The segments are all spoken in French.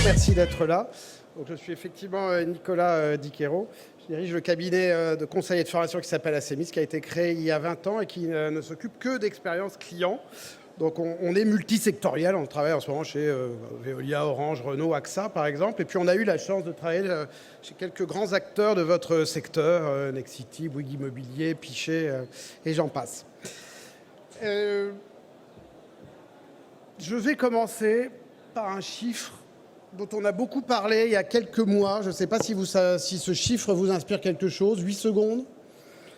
merci d'être là. Donc, je suis effectivement Nicolas Diquero. Je dirige le cabinet de conseil et de formation qui s'appelle Acemis, qui a été créé il y a 20 ans et qui ne s'occupe que d'expériences clients. Donc on est multisectoriel, on travaille en ce moment chez Veolia, Orange, Renault, AXA par exemple. Et puis on a eu la chance de travailler chez quelques grands acteurs de votre secteur, Nexity, Bouygues Immobilier, Pichet et j'en passe. Je vais commencer par un chiffre dont on a beaucoup parlé il y a quelques mois. Je ne sais pas si ce chiffre vous inspire quelque chose. 8 secondes.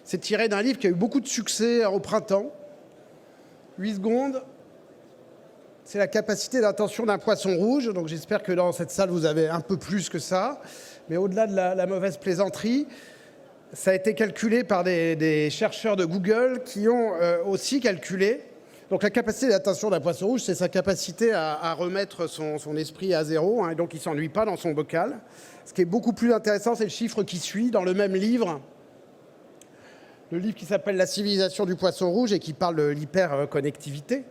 C'est tiré d'un livre qui a eu beaucoup de succès au printemps. 8 secondes, c'est la capacité d'attention d'un poisson rouge. Donc j'espère que dans cette salle, vous avez un peu plus que ça. Mais au-delà de la mauvaise plaisanterie, ça a été calculé par des chercheurs de Google qui ont aussi calculé. Donc la capacité d'attention d'un poisson rouge, c'est sa capacité à remettre son esprit à zéro. Et donc il ne s'ennuie pas dans son bocal. Ce qui est beaucoup plus intéressant, c'est le chiffre qui suit dans le même livre. Le livre qui s'appelle « La civilisation du poisson rouge » et qui parle de l'hyperconnectivité.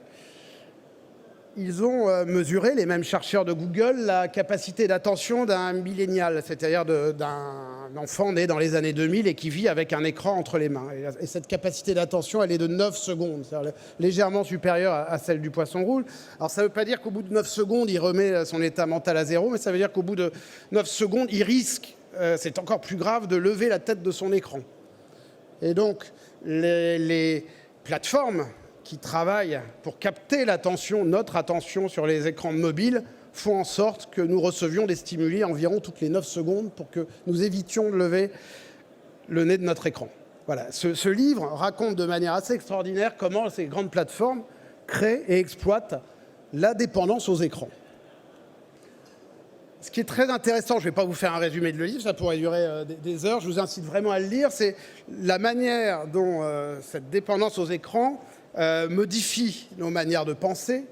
Ils ont mesuré, les mêmes chercheurs de Google, la capacité d'attention d'un millénial, c'est-à-dire d'un enfant né dans les années 2000 et qui vit avec un écran entre les mains. Et cette capacité d'attention, elle est de 9 secondes, c'est-à-dire légèrement supérieure à celle du poisson rouge. Alors ça ne veut pas dire qu'au bout de 9 secondes, il remet son état mental à zéro, mais ça veut dire qu'au bout de 9 secondes, il risque, c'est encore plus grave, de lever la tête de son écran. Et donc, les plateformes qui travaillent pour capter l'attention, notre attention sur les écrans mobiles, font en sorte que nous recevions des stimuli environ toutes les 9 secondes pour que nous évitions de lever le nez de notre écran. Voilà. Ce livre raconte de manière assez extraordinaire comment ces grandes plateformes créent et exploitent la dépendance aux écrans. Ce qui est très intéressant, je ne vais pas vous faire un résumé de le livre, ça pourrait durer des heures, je vous incite vraiment à le lire, c'est la manière dont cette dépendance aux écrans modifie nos manières de penser,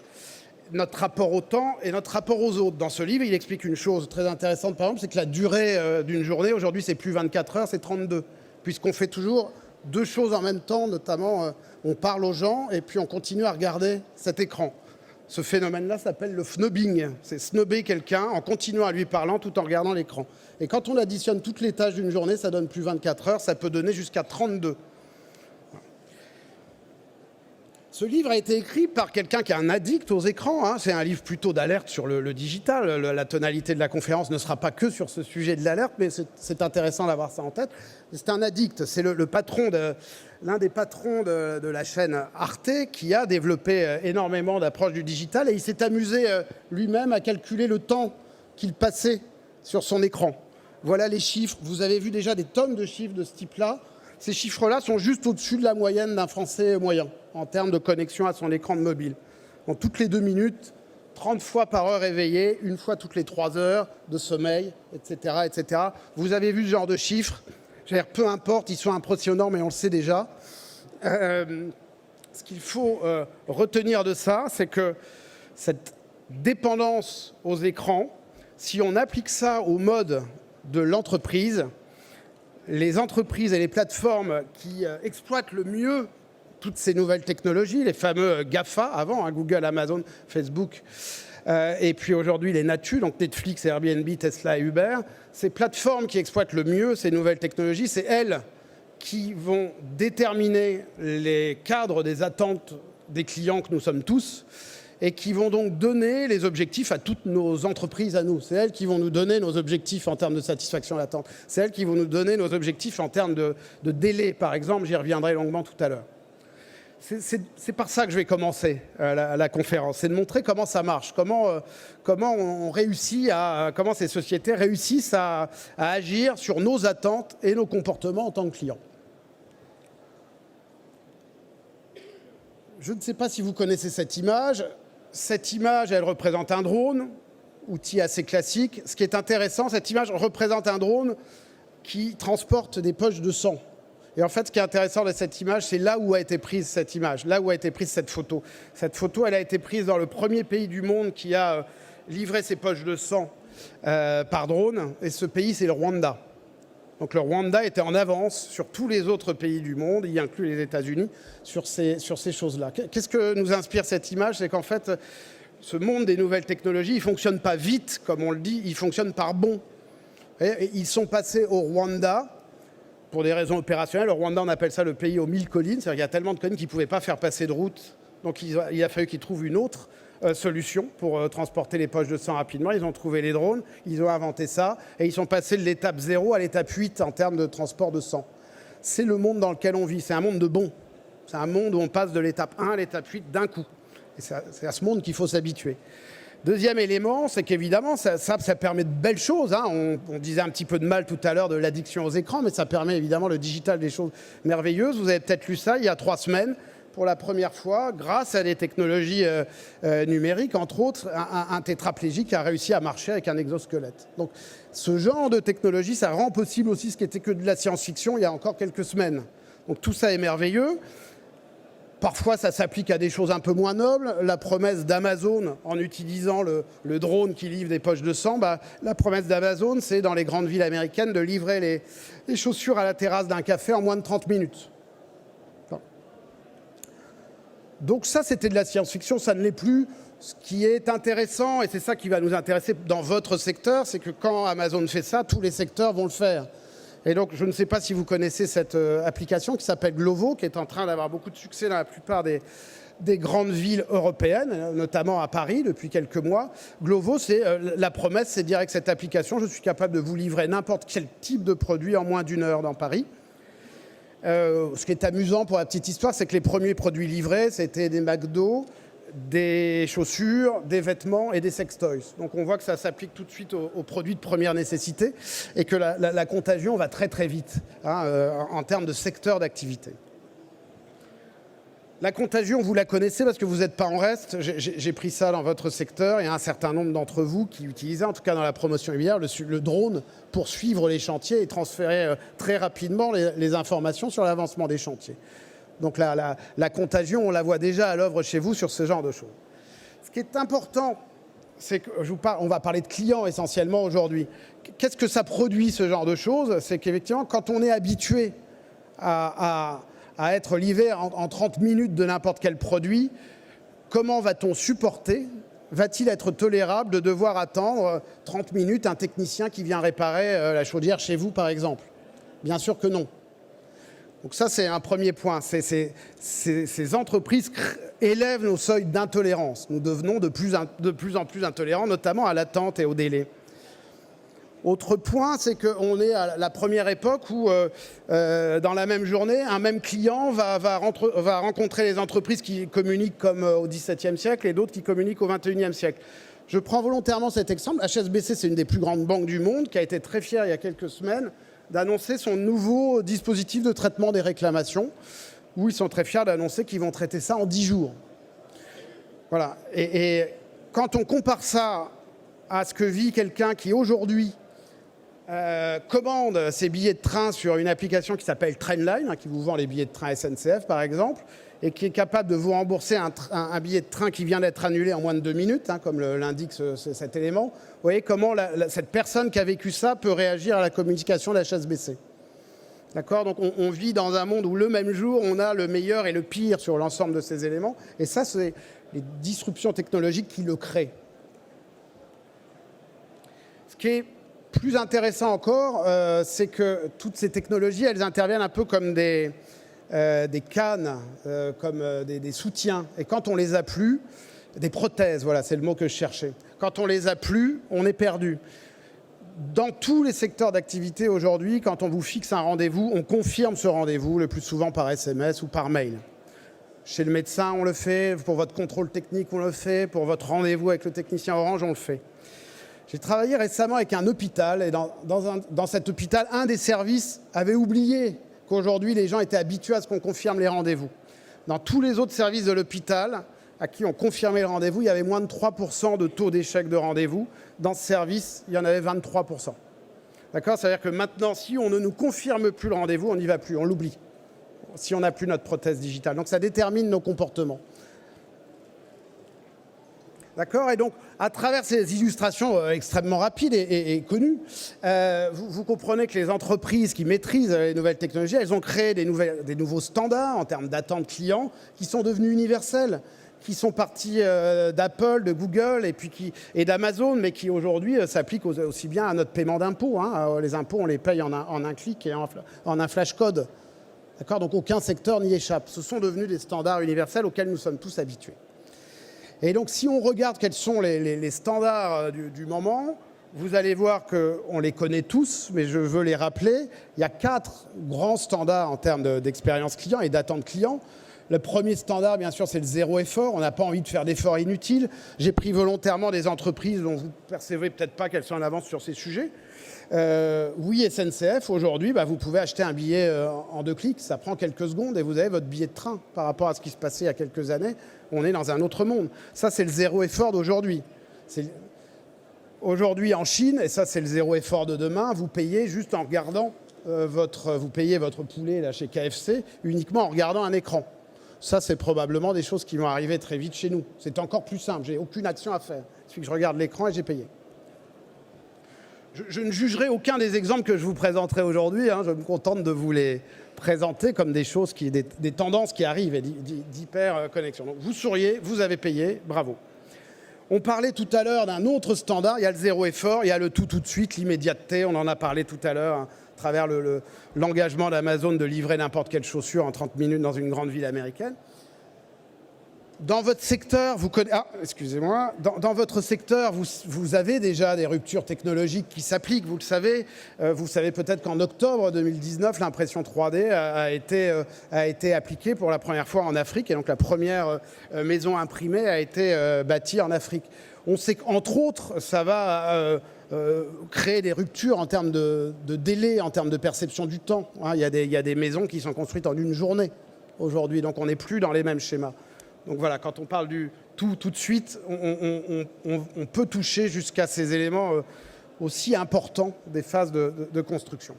notre rapport au temps et notre rapport aux autres. Dans ce livre, il explique une chose très intéressante, par exemple, c'est que la durée d'une journée, aujourd'hui, c'est plus 24 heures, c'est 32, puisqu'on fait toujours deux choses en même temps, notamment on parle aux gens et puis on continue à regarder cet écran. Ce phénomène-là s'appelle le snubbing. C'est snobber quelqu'un en continuant à lui parler tout en regardant l'écran. Et quand on additionne toutes les tâches d'une journée, ça donne plus 24 heures, ça peut donner jusqu'à 32. Ce livre a été écrit par quelqu'un qui est un addict aux écrans. C'est un livre plutôt d'alerte sur le digital. La tonalité de la conférence ne sera pas que sur ce sujet de l'alerte, mais c'est intéressant d'avoir ça en tête. C'est un addict. C'est l'un des patrons de la chaîne Arte qui a développé énormément d'approches du digital. Et il s'est amusé lui-même à calculer le temps qu'il passait sur son écran. Voilà les chiffres. Vous avez vu déjà des tonnes de chiffres de ce type-là. Ces chiffres-là sont juste au-dessus de la moyenne d'un Français moyen en termes de connexion à son écran de mobile. Donc, toutes les 2 minutes, 30 fois par heure éveillé, une fois toutes les 3 heures de sommeil, etc., etc. Vous avez vu ce genre de chiffres. Peu importe, ils sont impressionnants, mais on le sait déjà. Ce qu'il faut retenir de ça, c'est que cette dépendance aux écrans, si on applique ça au mode de l'entreprise, les entreprises et les plateformes qui exploitent le mieux toutes ces nouvelles technologies, les fameux GAFA, avant, Google, Amazon, Facebook, et puis aujourd'hui les Natu, donc Netflix, Airbnb, Tesla et Uber, ces plateformes qui exploitent le mieux ces nouvelles technologies, c'est elles qui vont déterminer les cadres des attentes des clients que nous sommes tous, et qui vont donc donner les objectifs à toutes nos entreprises à nous. C'est elles qui vont nous donner nos objectifs en termes de satisfaction d'attente. C'est elles qui vont nous donner nos objectifs en termes de délai, par exemple. J'y reviendrai longuement tout à l'heure. C'est par ça que je vais commencer la conférence. C'est de montrer comment ça marche, comment on réussit comment ces sociétés réussissent à agir sur nos attentes et nos comportements en tant que clients. Je ne sais pas si vous connaissez cette image. Cette image, elle représente un drone, outil assez classique. Ce qui est intéressant, cette image représente un drone qui transporte des poches de sang. Et en fait, ce qui est intéressant de cette image, c'est là où a été prise cette image, là où a été prise cette photo. Cette photo, elle a été prise dans le premier pays du monde qui a livré ses poches de sang par drone. Et ce pays, c'est le Rwanda. Donc le Rwanda était en avance sur tous les autres pays du monde, y inclus les États-Unis, sur ces choses-là. Qu'est-ce que nous inspire cette image? C'est qu'en fait, ce monde des nouvelles technologies, il ne fonctionne pas vite, comme on le dit, il fonctionne par bond. Ils sont passés au Rwanda pour des raisons opérationnelles. Au Rwanda, on appelle ça le pays aux 1000 collines. C'est-à-dire qu'il y a tellement de collines qu'ils ne pouvaient pas faire passer de route. Donc il a fallu qu'ils trouvent une autre solution pour transporter les poches de sang rapidement. Ils ont trouvé les drones, ils ont inventé ça, et ils sont passés de l'étape 0 à l'étape 8 en termes de transport de sang. C'est le monde dans lequel on vit, c'est un monde de bons. C'est un monde où on passe de l'étape 1 à l'étape 8 d'un coup. Et c'est à ce monde qu'il faut s'habituer. Deuxième élément, c'est qu'évidemment, ça permet de belles choses. Hein. On disait un petit peu de mal tout à l'heure de l'addiction aux écrans, mais ça permet évidemment le digital des choses merveilleuses. Vous avez peut-être lu ça il y a 3 semaines. Pour la première fois, grâce à des technologies numériques, entre autres, un tétraplégique a réussi à marcher avec un exosquelette. Donc ce genre de technologie, ça rend possible aussi ce qui était que de la science-fiction il y a encore quelques semaines. Donc tout ça est merveilleux. Parfois, ça s'applique à des choses un peu moins nobles. La promesse d'Amazon, en utilisant le drone qui livre des poches de sang, la promesse d'Amazon, c'est dans les grandes villes américaines de livrer les chaussures à la terrasse d'un café en moins de 30 minutes. Donc ça, c'était de la science-fiction, ça ne l'est plus. Ce qui est intéressant, et c'est ça qui va nous intéresser dans votre secteur, c'est que quand Amazon fait ça, tous les secteurs vont le faire. Et donc, je ne sais pas si vous connaissez cette application qui s'appelle Glovo, qui est en train d'avoir beaucoup de succès dans la plupart des grandes villes européennes, notamment à Paris, depuis quelques mois. Glovo, la promesse, c'est de dire avec cette application, je suis capable de vous livrer n'importe quel type de produit en moins d'1 heure dans Paris. Ce qui est amusant pour la petite histoire, c'est que les premiers produits livrés, c'était des McDo, des chaussures, des vêtements et des sextoys. Donc on voit que ça s'applique tout de suite aux produits de première nécessité et que la contagion va très très vite en termes de secteur d'activité. La contagion, vous la connaissez parce que vous n'êtes pas en reste. J'ai pris ça dans votre secteur. Il y a un certain nombre d'entre vous qui utilisaient, en tout cas dans la promotion immobilière, le drone pour suivre les chantiers et transférer très rapidement les informations sur l'avancement des chantiers. Donc la contagion, on la voit déjà à l'œuvre chez vous sur ce genre de choses. Ce qui est important, c'est qu'on va parler de clients essentiellement aujourd'hui. Qu'est-ce que ça produit, ce genre de choses? C'est qu'effectivement, quand on est habitué à être livré en 30 minutes de n'importe quel produit, comment va-t-on supporter, va-t-il être tolérable de devoir attendre 30 minutes un technicien qui vient réparer la chaudière chez vous, par exemple? Bien sûr que non. Donc ça, c'est un premier point. Ces entreprises élèvent nos seuils d'intolérance. Nous devenons de plus en plus intolérants, notamment à l'attente et au délai. Autre point, c'est qu'on est à la première époque où, dans la même journée, un même client va rencontrer les entreprises qui communiquent comme au XVIIe siècle et d'autres qui communiquent au XXIe siècle. Je prends volontairement cet exemple. HSBC, c'est une des plus grandes banques du monde, qui a été très fière il y a quelques semaines d'annoncer son nouveau dispositif de traitement des réclamations, où ils sont très fiers d'annoncer qu'ils vont traiter ça en 10 jours. Voilà. Et quand on compare ça à ce que vit quelqu'un qui, aujourd'hui, commande ses billets de train sur une application qui s'appelle Trainline, qui vous vend les billets de train SNCF par exemple, et qui est capable de vous rembourser un billet de train qui vient d'être annulé en moins de 2 minutes, comme l'indique cet élément. Vous voyez comment cette personne qui a vécu ça peut réagir à la communication de la HSBC. D'accord ? Donc on vit dans un monde où le même jour, on a le meilleur et le pire sur l'ensemble de ces éléments. Et ça, c'est les disruptions technologiques qui le créent. Ce qui est plus intéressant encore, c'est que toutes ces technologies, elles interviennent un peu comme des cannes, comme des soutiens. Et quand on les a plus, des prothèses, voilà, c'est le mot que je cherchais. Quand on les a plus, on est perdu. Dans tous les secteurs d'activité aujourd'hui, quand on vous fixe un rendez-vous, on confirme ce rendez-vous, le plus souvent par SMS ou par mail. Chez le médecin, on le fait. Pour votre contrôle technique, on le fait. Pour votre rendez-vous avec le technicien Orange, on le fait. J'ai travaillé récemment avec un hôpital et dans cet hôpital, un des services avait oublié qu'aujourd'hui, les gens étaient habitués à ce qu'on confirme les rendez-vous. Dans tous les autres services de l'hôpital à qui on confirmait le rendez-vous, il y avait moins de 3% de taux d'échec de rendez-vous. Dans ce service, il y en avait 23%. D'accord ? C'est-à-dire que maintenant, si on ne nous confirme plus le rendez-vous, on n'y va plus, on l'oublie. Si on n'a plus notre prothèse digitale. Donc ça détermine nos comportements. D'accord ? Et donc, à travers ces illustrations extrêmement rapides et connues, vous comprenez que les entreprises qui maîtrisent les nouvelles technologies, elles ont créé des nouveaux standards en termes d'attente client qui sont devenus universels, qui sont partis d'Apple, de Google et d'Amazon, mais qui aujourd'hui s'appliquent aussi bien à notre paiement d'impôts. Hein. Les impôts, on les paye en un clic et en un flash code. D'accord ? Donc aucun secteur n'y échappe. Ce sont devenus des standards universels auxquels nous sommes tous habitués. Et donc si on regarde quels sont les standards du moment, vous allez voir qu'on les connaît tous, mais je veux les rappeler. Il y a 4 grands standards en termes d'expérience client et d'attente client. Le premier standard, bien sûr, c'est le zéro effort. On n'a pas envie de faire d'efforts inutiles. J'ai pris volontairement des entreprises dont vous ne percevez peut-être pas qu'elles sont en avance sur ces sujets. Oui, SNCF, aujourd'hui, vous pouvez acheter un billet en 2 clics. Ça prend quelques secondes et vous avez votre billet de train. Par rapport à ce qui se passait il y a quelques années, on est dans un autre monde. Ça, c'est le zéro effort d'aujourd'hui. Aujourd'hui, en Chine, et ça, c'est le zéro effort de demain, vous payez juste en regardant vous payez votre poulet là, chez KFC uniquement en regardant un écran. Ça, c'est probablement des choses qui vont arriver très vite chez nous. C'est encore plus simple. J'ai aucune action à faire. Il suffit que je regarde l'écran et j'ai payé. Je ne jugerai aucun des exemples que je vous présenterai aujourd'hui. Hein. Je me contente de vous les présenter comme des choses, des tendances qui arrivent et d'hyper-connexion. Donc vous souriez, vous avez payé, bravo. On parlait tout à l'heure d'un autre standard. Il y a le zéro effort, il y a le tout de suite, l'immédiateté. On en a parlé tout à l'heure. Hein, à travers l'engagement d'Amazon de livrer n'importe quelle chaussure en 30 minutes dans une grande ville américaine. Dans votre secteur, excusez-moi, dans votre secteur, vous avez déjà des ruptures technologiques qui s'appliquent, vous le savez. Vous savez peut-être qu'en octobre 2019, l'impression 3D a été appliquée pour la première fois en Afrique. Et donc la première maison imprimée a été bâtie en Afrique. On sait qu'entre autres, ça va créer des ruptures en termes de délai, en termes de perception du temps. Hein, il y a des maisons qui sont construites en une journée aujourd'hui, donc on n'est plus dans les mêmes schémas. Donc voilà, quand on parle du tout de suite, on peut toucher jusqu'à ces éléments aussi importants des phases de construction.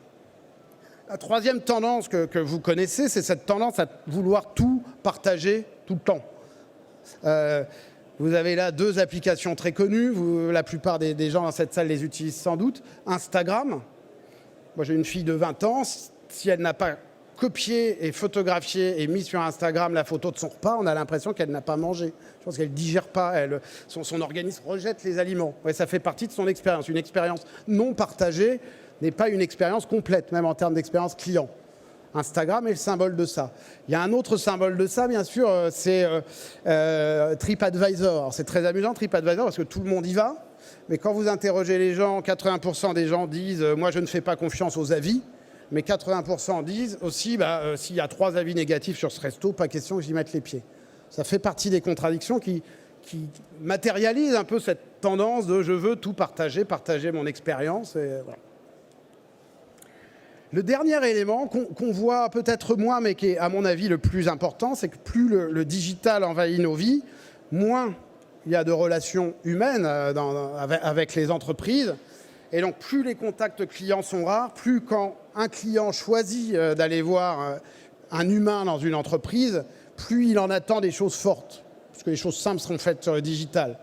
La troisième tendance que vous connaissez, c'est cette tendance à vouloir tout partager tout le temps. Vous avez là 2 applications très connues. La plupart des gens dans cette salle les utilisent sans doute. Instagram. Moi, j'ai une fille de 20 ans. Si elle n'a pas copié et photographié et mis sur Instagram la photo de son repas, on a l'impression qu'elle n'a pas mangé. Je pense qu'elle ne digère pas. Son organisme rejette les aliments. Ouais, ça fait partie de son expérience. Une expérience non partagée n'est pas une expérience complète, même en termes d'expérience client. Instagram est le symbole de ça. Il y a un autre symbole de ça, bien sûr, c'est TripAdvisor. C'est très amusant, TripAdvisor, parce que tout le monde y va. Mais quand vous interrogez les gens, 80% des gens disent « moi, je ne fais pas confiance aux avis ». Mais 80% disent aussi s'il y a 3 avis négatifs sur ce resto, pas question que j'y mette les pieds. Ça fait partie des contradictions qui matérialisent un peu cette tendance de « je veux tout partager mon expérience ». Voilà. Le dernier élément qu'on voit peut-être moins, mais qui est à mon avis le plus important, c'est que plus le digital envahit nos vies, moins il y a de relations humaines avec les entreprises. Et donc plus les contacts clients sont rares, plus quand un client choisit d'aller voir un humain dans une entreprise, plus il en attend des choses fortes, parce que les choses simples seront faites sur le digital.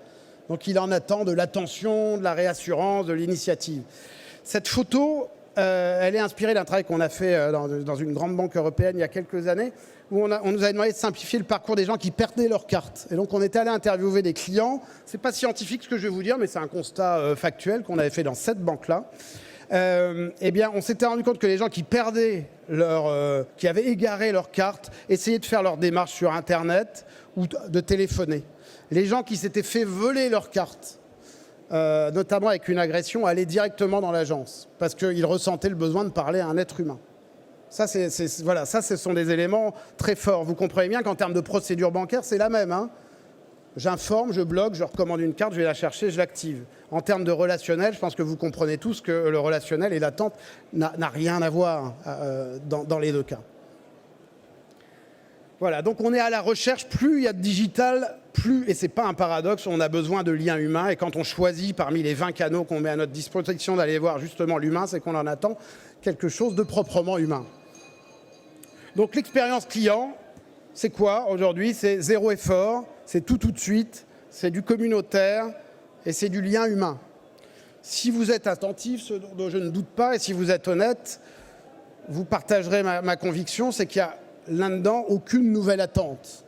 Donc il en attend de l'attention, de la réassurance, de l'initiative. Cette photo, elle est inspirée d'un travail qu'on a fait dans une grande banque européenne il y a quelques années, où on nous a demandé de simplifier le parcours des gens qui perdaient leur carte. Et donc on était allé interviewer des clients. C'est pas scientifique ce que je vais vous dire, mais c'est un constat factuel qu'on avait fait dans cette banque-là. Eh bien, on s'était rendu compte que les gens qui perdaient qui avaient égaré leur carte, essayaient de faire leur démarche sur Internet ou de téléphoner. Les gens qui s'étaient fait voler leur carte, notamment avec une agression, allaient directement dans l'agence parce qu'ils ressentaient le besoin de parler à un être humain. Ça, voilà, ça, ce sont des éléments très forts. Vous comprenez bien qu'en termes de procédure bancaire, c'est la même. Hein. J'informe, je bloque, je recommande une carte, je vais la chercher, je l'active. En termes de relationnel, je pense que vous comprenez tous que le relationnel et l'attente n'a rien à voir dans les 2 cas. Voilà, donc on est à la recherche, plus il y a de digital, plus, et c'est pas un paradoxe, on a besoin de liens humains. Et quand on choisit parmi les 20 canaux qu'on met à notre disposition d'aller voir justement l'humain, c'est qu'on en attend quelque chose de proprement humain. Donc l'expérience client, c'est quoi aujourd'hui? C'est zéro effort, c'est tout de suite, c'est du communautaire et c'est du lien humain. Si vous êtes attentif, ce dont je ne doute pas, et si vous êtes honnête, vous partagerez ma conviction, c'est qu'il y a là-dedans aucune nouvelle attente.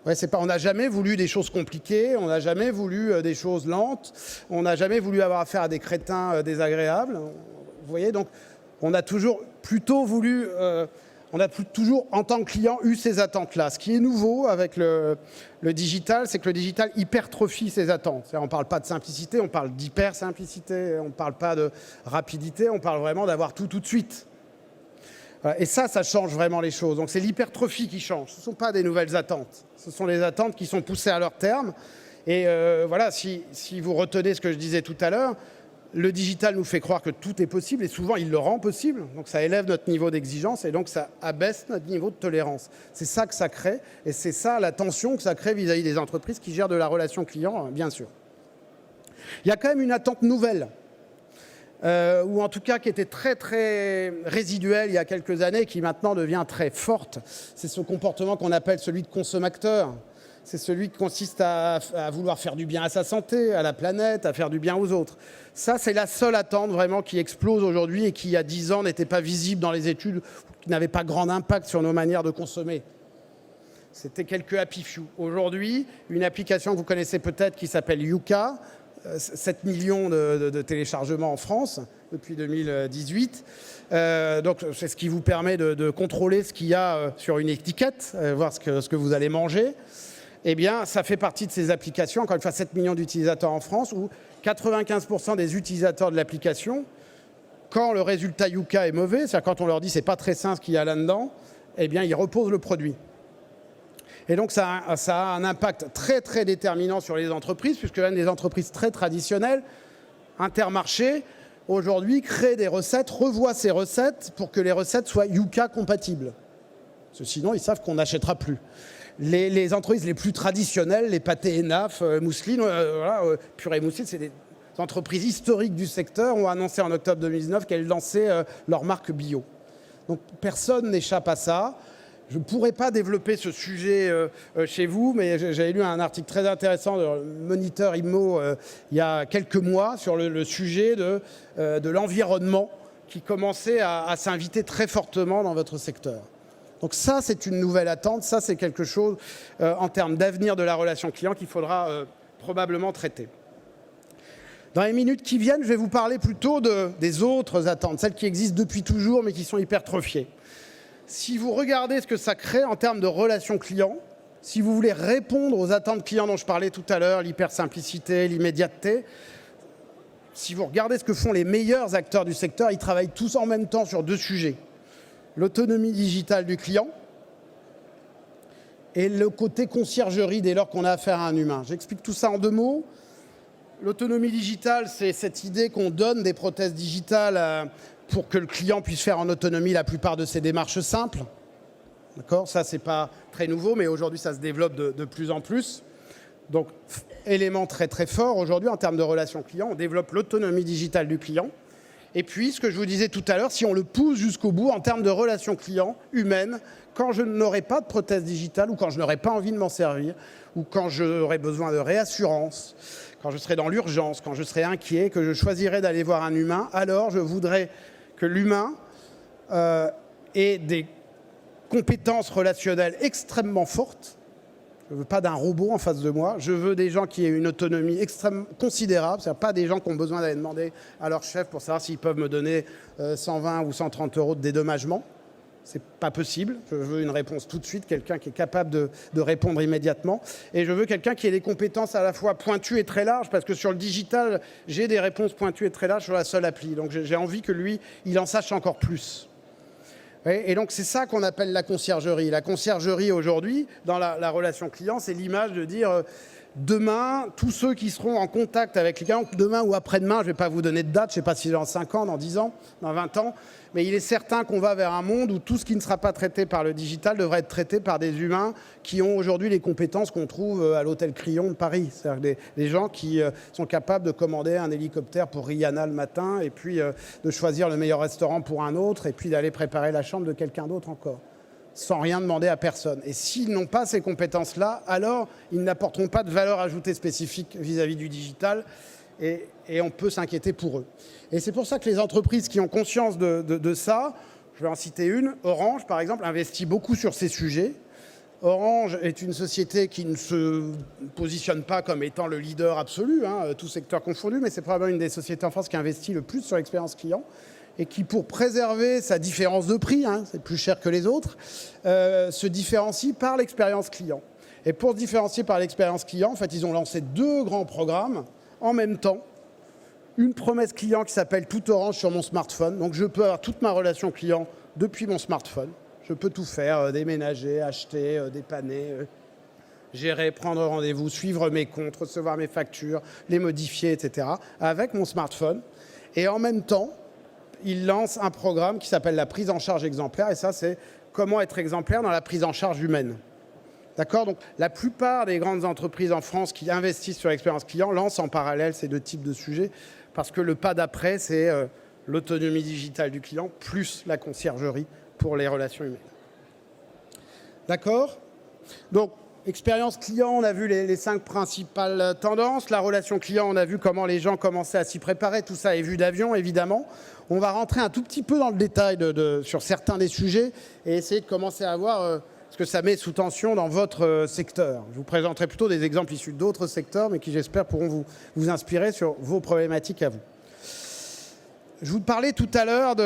Ouais, on n'a jamais voulu des choses compliquées, on n'a jamais voulu des choses lentes, on n'a jamais voulu avoir affaire à des crétins désagréables. Vous voyez, donc on a toujours plutôt voulu, toujours en tant que client eu ces attentes-là. Ce qui est nouveau avec le digital, c'est que le digital hypertrophie ces attentes. On ne parle pas de simplicité, on parle d'hyper-simplicité, on ne parle pas de rapidité, on parle vraiment d'avoir tout de suite. Et ça change vraiment les choses. Donc c'est l'hypertrophie qui change. Ce ne sont pas des nouvelles attentes. Ce sont les attentes qui sont poussées à leur terme. Et voilà, si vous retenez ce que je disais tout à l'heure, le digital nous fait croire que tout est possible et souvent il le rend possible. Donc ça élève notre niveau d'exigence et donc ça abaisse notre niveau de tolérance. C'est ça que ça crée et c'est ça la tension que ça crée vis-à-vis des entreprises qui gèrent de la relation client, bien sûr. Il y a quand même une attente nouvelle. Ou en tout cas qui était très très résiduelle il y a quelques années, qui maintenant devient très forte. C'est ce comportement qu'on appelle celui de consommateur. C'est celui qui consiste à vouloir faire du bien à sa santé, à la planète, à faire du bien aux autres. Ça, c'est la seule attente vraiment qui explose aujourd'hui et qui, il y a 10 ans, n'était pas visible dans les études, qui n'avait pas grand impact sur nos manières de consommer. C'était quelques happy few. Aujourd'hui, une application que vous connaissez peut-être qui s'appelle Yuka, 7 millions de téléchargements en France depuis 2018. Donc c'est ce qui vous permet de contrôler ce qu'il y a sur une étiquette, voir ce que vous allez manger. Eh bien, ça fait partie de ces applications, encore une fois 7 millions d'utilisateurs en France, où 95% des utilisateurs de l'application, quand le résultat Yuka est mauvais, c'est-à-dire quand on leur dit c'est pas très sain ce qu'il y a là-dedans, eh bien ils reposent le produit. Et donc ça a un impact très très déterminant sur les entreprises, puisque l'une des entreprises très traditionnelles, Intermarché, aujourd'hui crée des recettes, revoit ses recettes pour que les recettes soient Yuka compatibles. Parce que sinon, ils savent qu'on n'achètera plus. Les entreprises les plus traditionnelles, les pâtés Enaf, Mousseline, Purée Mousseline, c'est des entreprises historiques du secteur, ont annoncé en octobre 2019 qu'elles lançaient leur marque bio. Donc personne n'échappe à ça. Je ne pourrais pas développer ce sujet chez vous, mais j'avais lu un article très intéressant de Moniteur Immo il y a quelques mois sur le sujet de l'environnement qui commençait à s'inviter très fortement dans votre secteur. Donc ça, c'est une nouvelle attente, ça, c'est quelque chose en termes d'avenir de la relation client qu'il faudra probablement traiter. Dans les minutes qui viennent, je vais vous parler plutôt des autres attentes, celles qui existent depuis toujours mais qui sont hypertrophiées. Si vous regardez ce que ça crée en termes de relations clients, si vous voulez répondre aux attentes clients dont je parlais tout à l'heure, l'hypersimplicité, l'immédiateté, si vous regardez ce que font les meilleurs acteurs du secteur, ils travaillent tous en même temps sur deux sujets. L'autonomie digitale du client et le côté conciergerie dès lors qu'on a affaire à un humain. J'explique tout ça en 2 mots. L'autonomie digitale, c'est cette idée qu'on donne des prothèses digitales pour que le client puisse faire en autonomie la plupart de ses démarches simples. D'accord ? Ça, c'est pas très nouveau, mais aujourd'hui, ça se développe de plus en plus. Donc, élément très très fort aujourd'hui en termes de relations clients, on développe l'autonomie digitale du client. Et puis, ce que je vous disais tout à l'heure, si on le pousse jusqu'au bout en termes de relations clients humaines, quand je n'aurai pas de prothèse digitale ou quand je n'aurai pas envie de m'en servir ou quand j'aurai besoin de réassurance, quand je serai dans l'urgence, quand je serai inquiet, que je choisirai d'aller voir un humain, alors je voudrais que l'humain ait des compétences relationnelles extrêmement fortes. Je ne veux pas d'un robot en face de moi. Je veux des gens qui aient une autonomie extrêmement considérable. C'est-à-dire pas des gens qui ont besoin d'aller demander à leur chef pour savoir s'ils peuvent me donner 120 ou 130 euros de dédommagement. C'est pas possible. Je veux une réponse tout de suite, quelqu'un qui est capable de répondre immédiatement. Et je veux quelqu'un qui ait des compétences à la fois pointues et très larges, parce que sur le digital, j'ai des réponses pointues et très larges sur la seule appli. Donc j'ai envie que lui, il en sache encore plus. Et donc c'est ça qu'on appelle la conciergerie. La conciergerie aujourd'hui, dans la relation client, c'est l'image de dire demain, tous ceux qui seront en contact avec les clients, demain ou après-demain, je ne vais pas vous donner de date, je ne sais pas si c'est dans 5 ans, dans 10 ans, dans 20 ans, mais il est certain qu'on va vers un monde où tout ce qui ne sera pas traité par le digital devrait être traité par des humains qui ont aujourd'hui les compétences qu'on trouve à l'hôtel Crillon de Paris. C'est-à-dire des gens qui sont capables de commander un hélicoptère pour Rihanna le matin et puis de choisir le meilleur restaurant pour un autre et puis d'aller préparer la chambre de quelqu'un d'autre encore, sans rien demander à personne. Et s'ils n'ont pas ces compétences-là, alors ils n'apporteront pas de valeur ajoutée spécifique vis-à-vis du digital et on peut s'inquiéter pour eux. Et c'est pour ça que les entreprises qui ont conscience de ça, je vais en citer une, Orange par exemple, investit beaucoup sur ces sujets, Orange est une société qui ne se positionne pas comme étant le leader absolu, tout secteur confondu, mais c'est probablement une des sociétés en France qui investit le plus sur l'expérience client et qui, pour préserver sa différence de prix, c'est plus cher que les autres, se différencie par l'expérience client. Et pour se différencier par l'expérience client, en fait, ils ont lancé 2 grands programmes en même temps. Une promesse client qui s'appelle Tout Orange sur mon smartphone. Donc je peux avoir toute ma relation client depuis mon smartphone. Je peux tout faire, déménager, acheter, dépanner, gérer, prendre rendez-vous, suivre mes comptes, recevoir mes factures, les modifier, etc. avec mon smartphone. Et en même temps, il lance un programme qui s'appelle la prise en charge exemplaire. Et ça, c'est comment être exemplaire dans la prise en charge humaine. D'accord ? Donc, la plupart des grandes entreprises en France qui investissent sur l'expérience client lancent en parallèle ces 2 types de sujets parce que le pas d'après, c'est l'autonomie digitale du client plus la conciergerie pour les relations humaines. D'accord ? Donc, expérience client, on a vu les 5 principales tendances. La relation client, on a vu comment les gens commençaient à s'y préparer. Tout ça est vu d'avion, évidemment. On va rentrer un tout petit peu dans le détail sur certains des sujets et essayer de commencer à voir ce que ça met sous tension dans votre secteur. Je vous présenterai plutôt des exemples issus d'autres secteurs, mais qui, j'espère, pourront vous inspirer sur vos problématiques à vous. Je vous parlais tout à l'heure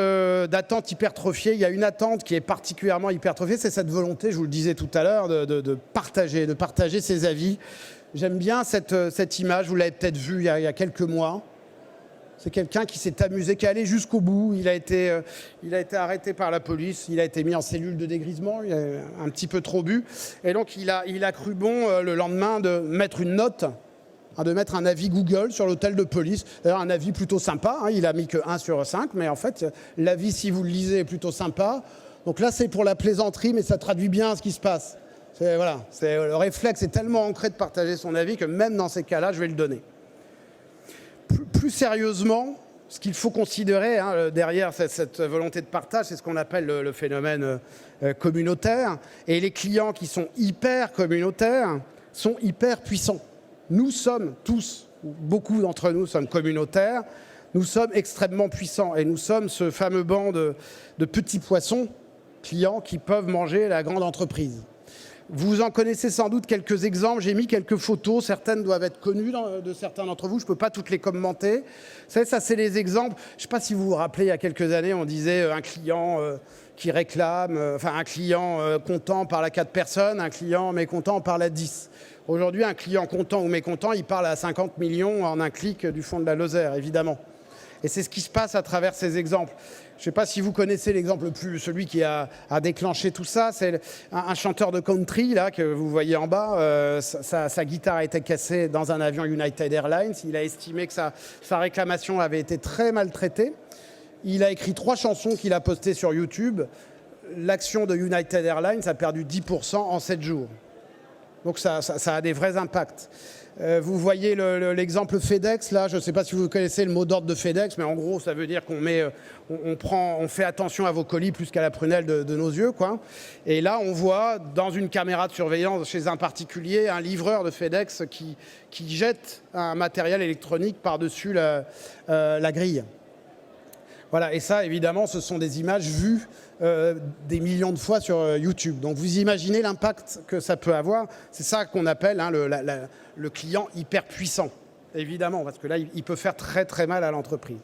d'attente hypertrophiée. Il y a une attente qui est particulièrement hypertrophiée, c'est cette volonté, je vous le disais tout à l'heure, de partager ses avis. J'aime bien cette image, vous l'avez peut-être vue il y a quelques mois. C'est quelqu'un qui s'est amusé, qui est allé jusqu'au bout. Il a été arrêté par la police, il a été mis en cellule de dégrisement, il a un petit peu trop bu. Et donc il a cru bon le lendemain de mettre une note, de mettre un avis Google sur l'hôtel de police. D'ailleurs, un avis plutôt sympa, il a mis que 1 sur 5, mais en fait, l'avis, si vous le lisez, est plutôt sympa. Donc là, c'est pour la plaisanterie, mais ça traduit bien ce qui se passe. Le réflexe est tellement ancré de partager son avis que même dans ces cas-là, je vais le donner. Plus sérieusement, ce qu'il faut considérer derrière cette volonté de partage, c'est ce qu'on appelle le phénomène communautaire. Et les clients qui sont hyper communautaires sont hyper puissants. Nous sommes tous, beaucoup d'entre nous sommes communautaires, nous sommes extrêmement puissants et nous sommes ce fameux banc de petits poissons clients qui peuvent manger la grande entreprise. Vous en connaissez sans doute quelques exemples, j'ai mis quelques photos, certaines doivent être connues de certains d'entre vous, je ne peux pas toutes les commenter. Vous savez, ça c'est les exemples, je ne sais pas si vous vous rappelez, il y a quelques années, on disait un client qui réclame, un client content parle à 4 personnes, un client mécontent parle à 10. Aujourd'hui, un client content ou mécontent, il parle à 50 millions en un clic du fond de la Lozère, évidemment. Et c'est ce qui se passe à travers ces exemples. Je ne sais pas si vous connaissez l'exemple celui qui a déclenché tout ça. C'est un chanteur de country là, que vous voyez en bas. Sa guitare a été cassée dans un avion United Airlines. Il a estimé que sa réclamation avait été très maltraitée. Il a écrit 3 chansons qu'il a postées sur YouTube. L'action de United Airlines a perdu 10% en 7 jours. Donc ça a des vrais impacts. Vous voyez l'exemple FedEx, là, je ne sais pas si vous connaissez le mot d'ordre de FedEx, mais en gros, ça veut dire qu'on fait attention à vos colis plus qu'à la prunelle de nos yeux, quoi. Et là, on voit dans une caméra de surveillance chez un particulier, un livreur de FedEx qui jette un matériel électronique par-dessus la grille. Voilà, et ça, évidemment, ce sont des images vues des millions de fois sur YouTube. Donc, vous imaginez l'impact que ça peut avoir. C'est ça qu'on appelle le client hyper puissant, évidemment, parce que là, il peut faire très, très mal à l'entreprise.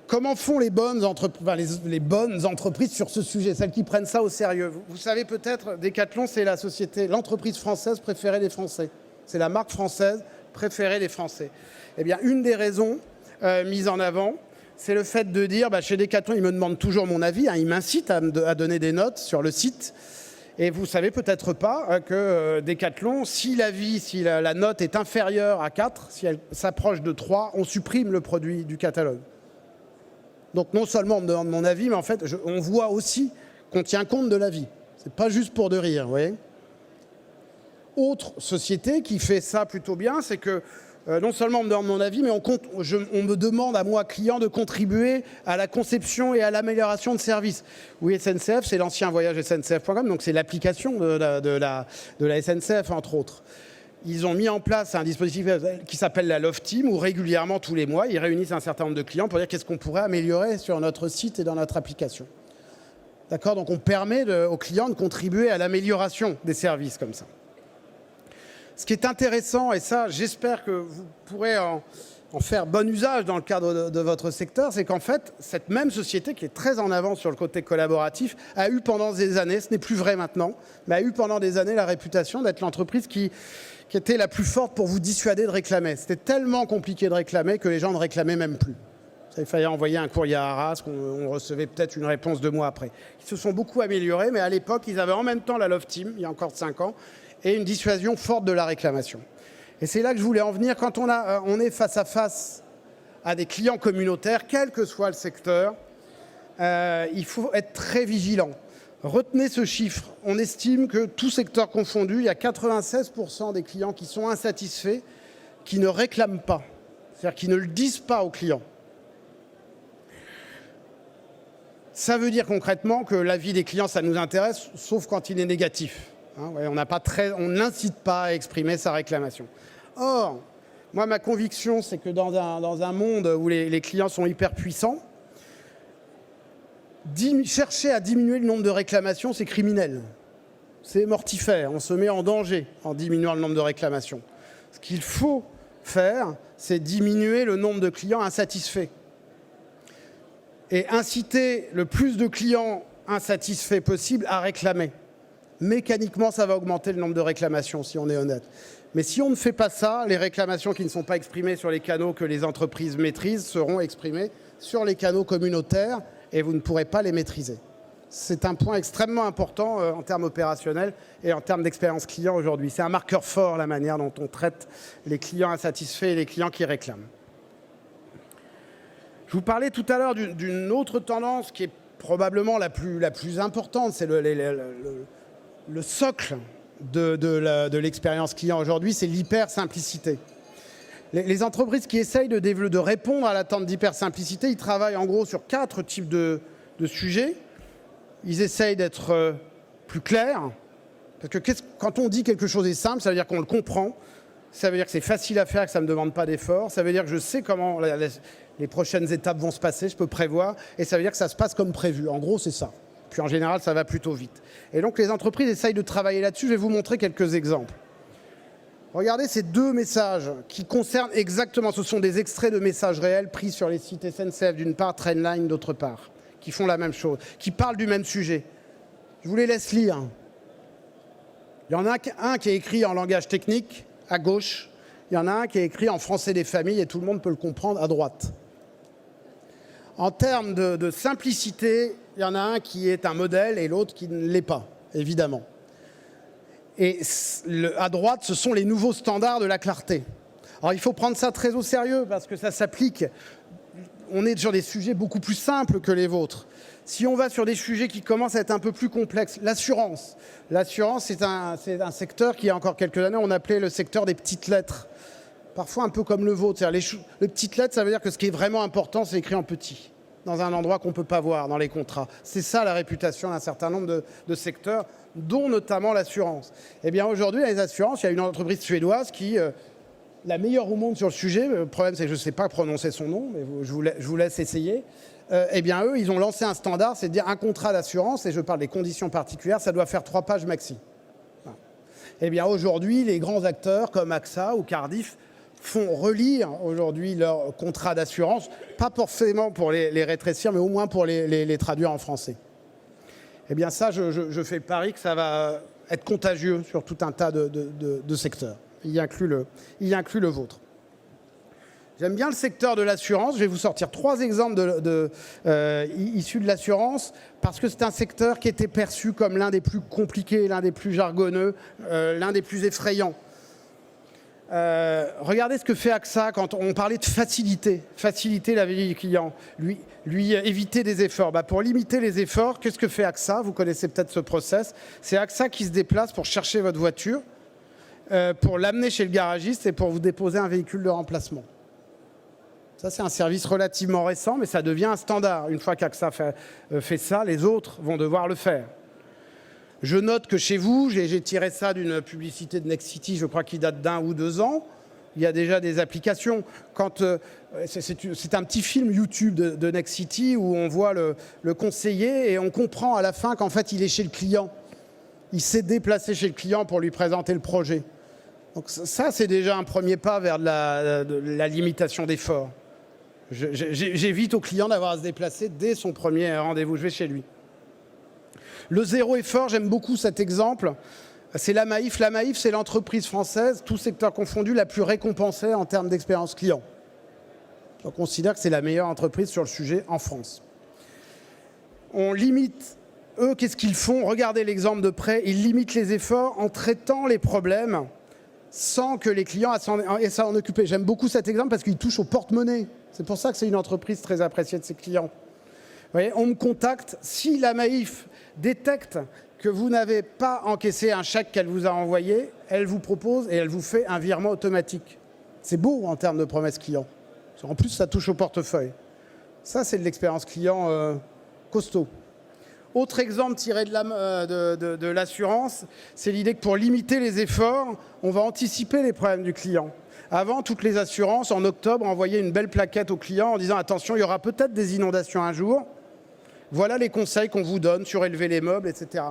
Comment font les bonnes entreprises sur ce sujet, celles qui prennent ça au sérieux? Vous savez peut-être, Decathlon, c'est l'entreprise française préférée des Français. C'est la marque française préférée des Français. Eh bien, une des raisons mises en avant, c'est le fait de dire, chez Decathlon, ils me demandent toujours mon avis, ils m'incitent à donner des notes sur le site. Et vous savez peut-être pas que Decathlon, si la note est inférieure à 4, si elle s'approche de 3, on supprime le produit du catalogue. Donc non seulement on me demande mon avis, mais en fait, on voit aussi qu'on tient compte de l'avis. C'est pas juste pour de rire, vous voyez. Autre société qui fait ça plutôt bien, c'est que non seulement on me demande mon avis, mais on me demande à moi, client, de contribuer à la conception et à l'amélioration de services. Oui, SNCF, c'est l'ancien voyage SNCF.com, donc c'est l'application de la SNCF, entre autres. Ils ont mis en place un dispositif qui s'appelle la Love Team, où régulièrement, tous les mois, ils réunissent un certain nombre de clients pour dire qu'est-ce qu'on pourrait améliorer sur notre site et dans notre application. D'accord? Donc on permet aux clients de contribuer à l'amélioration des services comme ça. Ce qui est intéressant, et ça j'espère que vous pourrez en faire bon usage dans le cadre de votre secteur, c'est qu'en fait, cette même société qui est très en avance sur le côté collaboratif a eu pendant des années, ce n'est plus vrai maintenant, mais a eu pendant des années la réputation d'être l'entreprise qui était la plus forte pour vous dissuader de réclamer. C'était tellement compliqué de réclamer que les gens ne réclamaient même plus. Il fallait envoyer un courrier à Arras, qu'on recevait peut-être une réponse 2 mois après. Ils se sont beaucoup améliorés, mais à l'époque, ils avaient en même temps la Love Team, il y a encore 5 ans, et une dissuasion forte de la réclamation. Et c'est là que je voulais en venir. Quand on est face à face à des clients communautaires, quel que soit le secteur, il faut être très vigilant. Retenez ce chiffre. On estime que, tout secteur confondu, il y a 96% des clients qui sont insatisfaits, qui ne réclament pas, c'est-à-dire qui ne le disent pas aux clients. Ça veut dire concrètement que l'avis des clients, ça nous intéresse, sauf quand il est négatif. Hein, ouais, on n'incite pas à exprimer sa réclamation. Or, moi, ma conviction, c'est que dans un monde où les clients sont hyper puissants, chercher à diminuer le nombre de réclamations, c'est criminel. C'est mortifère. On se met en danger en diminuant le nombre de réclamations. Ce qu'il faut faire, c'est diminuer le nombre de clients insatisfaits. Et inciter le plus de clients insatisfaits possible à réclamer. Mécaniquement, ça va augmenter le nombre de réclamations, si on est honnête. Mais si on ne fait pas ça, les réclamations qui ne sont pas exprimées sur les canaux que les entreprises maîtrisent seront exprimées sur les canaux communautaires et vous ne pourrez pas les maîtriser. C'est un point extrêmement important en termes opérationnels et en termes d'expérience client aujourd'hui. C'est un marqueur fort, la manière dont on traite les clients insatisfaits et les clients qui réclament. Je vous parlais tout à l'heure d'une autre tendance qui est probablement la plus importante, c'est le socle de l'expérience client aujourd'hui, c'est l'hyper-simplicité. Les entreprises qui essayent de répondre à l'attente d'hyper-simplicité, ils travaillent en gros sur 4 types de sujets. Ils essayent d'être plus clairs, parce que quand on dit quelque chose est simple, ça veut dire qu'on le comprend, ça veut dire que c'est facile à faire, que ça ne me demande pas d'effort, ça veut dire que je sais comment les prochaines étapes vont se passer, je peux prévoir, et ça veut dire que ça se passe comme prévu. En gros, c'est ça. Puis en général, ça va plutôt vite. Et donc, les entreprises essayent de travailler là-dessus. Je vais vous montrer quelques exemples. Regardez ces 2 messages qui concernent exactement, ce sont des extraits de messages réels pris sur les sites SNCF d'une part, Trainline d'autre part, qui font la même chose, qui parlent du même sujet. Je vous les laisse lire. Il y en a un qui est écrit en langage technique, à gauche. Il y en a un qui est écrit en français des familles et tout le monde peut le comprendre, à droite. En termes de simplicité, il y en a un qui est un modèle et l'autre qui ne l'est pas, évidemment. Et à droite, ce sont les nouveaux standards de la clarté. Alors il faut prendre ça très au sérieux parce que ça s'applique. On est sur des sujets beaucoup plus simples que les vôtres. Si on va sur des sujets qui commencent à être un peu plus complexes, l'assurance. L'assurance, c'est un secteur qui, il y a encore quelques années, on appelait le secteur des petites lettres. Parfois un peu comme le vôtre. Les petites lettres, ça veut dire que ce qui est vraiment important, c'est écrit en petit, dans un endroit qu'on ne peut pas voir dans les contrats. C'est ça la réputation d'un certain nombre de secteurs, dont notamment l'assurance. Eh bien aujourd'hui, les assurances, il y a une entreprise suédoise qui, la meilleure au monde sur le sujet, le problème c'est que je ne sais pas prononcer son nom, mais je vous laisse essayer. Eh bien eux, ils ont lancé un standard, c'est de dire un contrat d'assurance, et je parle des conditions particulières, ça doit faire 3 pages maxi. Voilà. Eh bien aujourd'hui, les grands acteurs comme AXA ou Cardiff font relire aujourd'hui leurs contrats d'assurance, pas forcément pour les rétrécir, mais au moins pour les traduire en français. Eh bien ça, je fais le pari que ça va être contagieux sur tout un tas de secteurs. Il y inclut le vôtre. J'aime bien le secteur de l'assurance. Je vais vous sortir 3 exemples issus de l'assurance, parce que c'est un secteur qui était perçu comme l'un des plus compliqués, l'un des plus jargonneux, l'un des plus effrayants. Regardez ce que fait AXA quand on parlait de faciliter la vie du client, lui éviter des efforts. Pour limiter les efforts, qu'est-ce que fait AXA? Vous connaissez peut-être ce process. C'est AXA qui se déplace pour chercher votre voiture, pour l'amener chez le garagiste et pour vous déposer un véhicule de remplacement. Ça, c'est un service relativement récent, mais ça devient un standard. Une fois qu'AXA fait ça, les autres vont devoir le faire. Je note que chez vous, j'ai tiré ça d'une publicité de Next City, je crois qu'il date d'1 ou 2 ans, Il y a déjà des applications. C'est un petit film YouTube de Nexity où on voit le conseiller et on comprend à la fin qu'en fait, il est chez le client. Il s'est déplacé chez le client pour lui présenter le projet. Donc ça, c'est déjà un premier pas vers de la limitation d'effort. J'évite au client d'avoir à se déplacer dès son premier rendez-vous. Je vais chez lui. Le zéro effort, j'aime beaucoup cet exemple. C'est la Maïf. La Maïf, c'est l'entreprise française, tout secteur confondu, la plus récompensée en termes d'expérience client. On considère que c'est la meilleure entreprise sur le sujet en France. On limite, eux, qu'est-ce qu'ils font? Regardez l'exemple de près. Ils limitent les efforts en traitant les problèmes sans que les clients aient à en occuper. J'aime beaucoup cet exemple parce qu'il touche au porte-monnaie. C'est pour ça que c'est une entreprise très appréciée de ses clients. Vous voyez, on me contacte. Si la Maïf détecte que vous n'avez pas encaissé un chèque qu'elle vous a envoyé, elle vous propose et elle vous fait un virement automatique. C'est beau en termes de promesses clients. En plus, ça touche au portefeuille. Ça, c'est de l'expérience client costaud. Autre exemple tiré de l'assurance, c'est l'idée que pour limiter les efforts, on va anticiper les problèmes du client. Avant, toutes les assurances, en octobre, envoyaient une belle plaquette au client en disant « Attention, il y aura peut-être des inondations un jour. Voilà les conseils qu'on vous donne, surélever les meubles, etc. »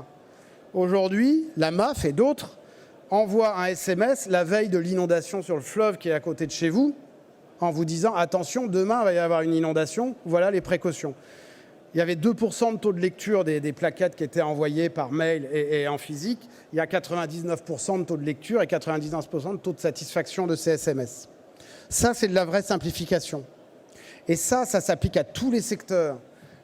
Aujourd'hui, la MAF et d'autres envoient un SMS la veille de l'inondation sur le fleuve qui est à côté de chez vous en vous disant « Attention, demain, il va y avoir une inondation. Voilà les précautions. » Il y avait 2% de taux de lecture des plaquettes qui étaient envoyées par mail et en physique. Il y a 99% de taux de lecture et 99% de taux de satisfaction de ces SMS. Ça, c'est de la vraie simplification. Et ça s'applique à tous les secteurs.